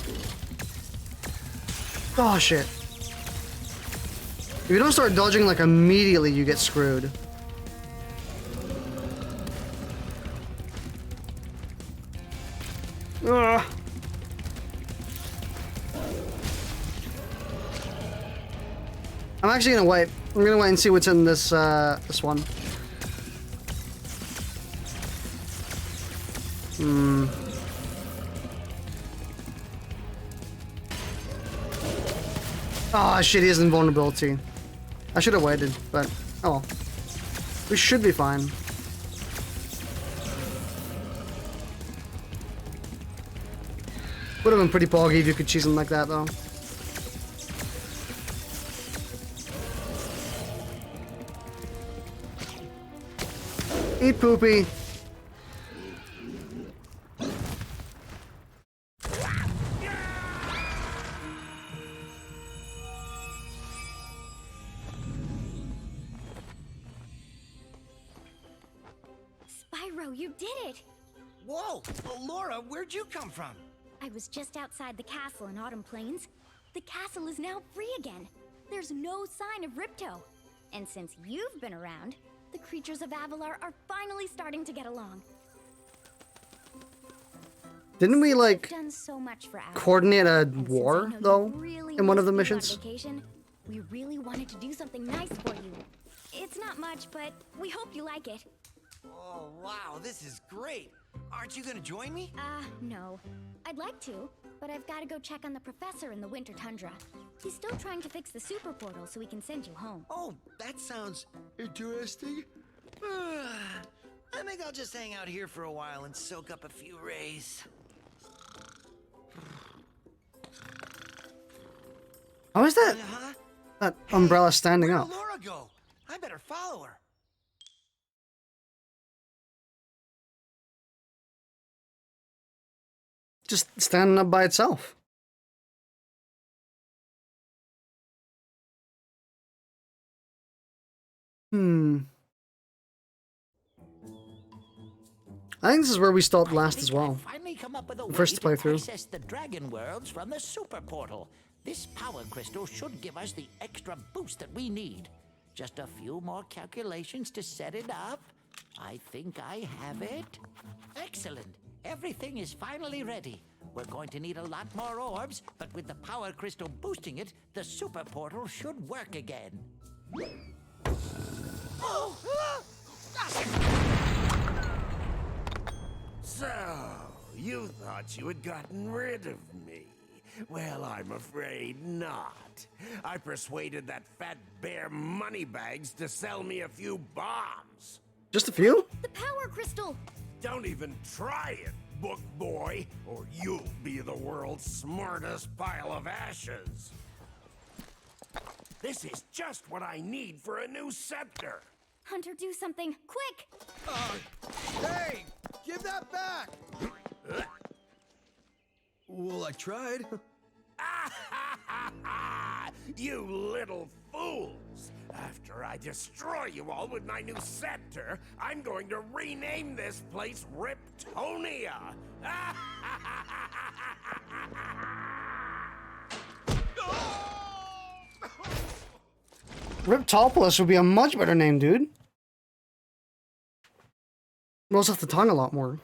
Oh shit. If you don't start dodging like immediately, you get screwed. Ugh. I'm actually gonna wait. I'm gonna wait and see what's in this this one. Oh shit, he has invulnerability. I should have waited, but oh well. We should be fine. Would have been pretty boggy if you could cheese him like that though. Eat poopy. Spyro, you did it! Whoa! Laura, where'd you come from? I was just outside the castle in Autumn Plains. The castle is now free again. There's no sign of Ripto. And since you've been around, the creatures of Avalar are finally starting to get along. Didn't we, like, You've done so much for Avatar. coordinate a And since war, I know you though, really in one of the missed being on missions? vacation, we really wanted to do something nice for you. It's not much, but we hope you like it. Oh, wow, this is great. Aren't you gonna join me? No. I'd like to, but I've got to go check on the professor in the winter tundra. He's still trying to fix the super portal so we can send you home. Oh, that sounds interesting. I think I'll just hang out here for a while and soak up a few rays. How is that? That umbrella standing Where'd up? Laura go? I better follow her. Just standing up by itself. I think this is where we stopped last as well. Finally come up with a The first way playthrough. to access the dragon worlds from the super portal. This power crystal should give us the extra boost that we need. Just a few more calculations to set it up. I think I have it. Excellent. Everything is finally ready. We're going to need a lot more orbs, but with the power crystal boosting it, the super portal should work again. So, you thought you had gotten rid of me. Well, I'm afraid not. I persuaded that fat bear Moneybags to sell me a few bombs. Just a few? The power crystal! Don't even try it, book boy, or you'll be the world's smartest pile of ashes. This is just what I need for a new scepter. Hunter, do something, quick! Hey! Give that back! Well, I tried. You little fools! After I destroy you all with my new scepter, I'm going to rename this place Riptonia! Riptopolis would be a much better name, dude. Rolls off the tongue a lot more.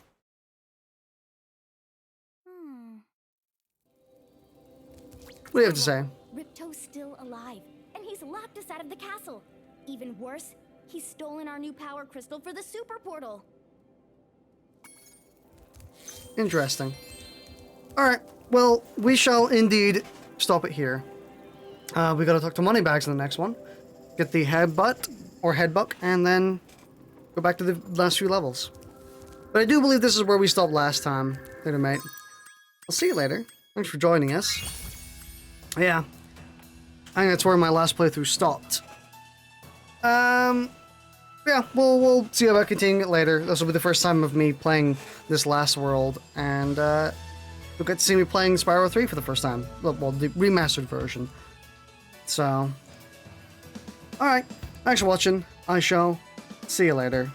What do you have to say? Ripto's still alive, and he's locked us out of the castle. Even worse, he's stolen our new power crystal for the super portal. Interesting. Alright, well, we shall indeed stop it here. We gotta talk to Moneybags in the next one. Get the headbuck, and then go back to the last few levels. But I do believe this is where we stopped last time, later mate. I'll see you later. Thanks for joining us. Yeah. I think that's where my last playthrough stopped. Yeah, we'll see about continuing it later. This will be the first time of me playing this last world, and you'll get to see me playing Spyro 3 for the first time. Well, the remastered version. So, alright, thanks for watching. I shall see you later.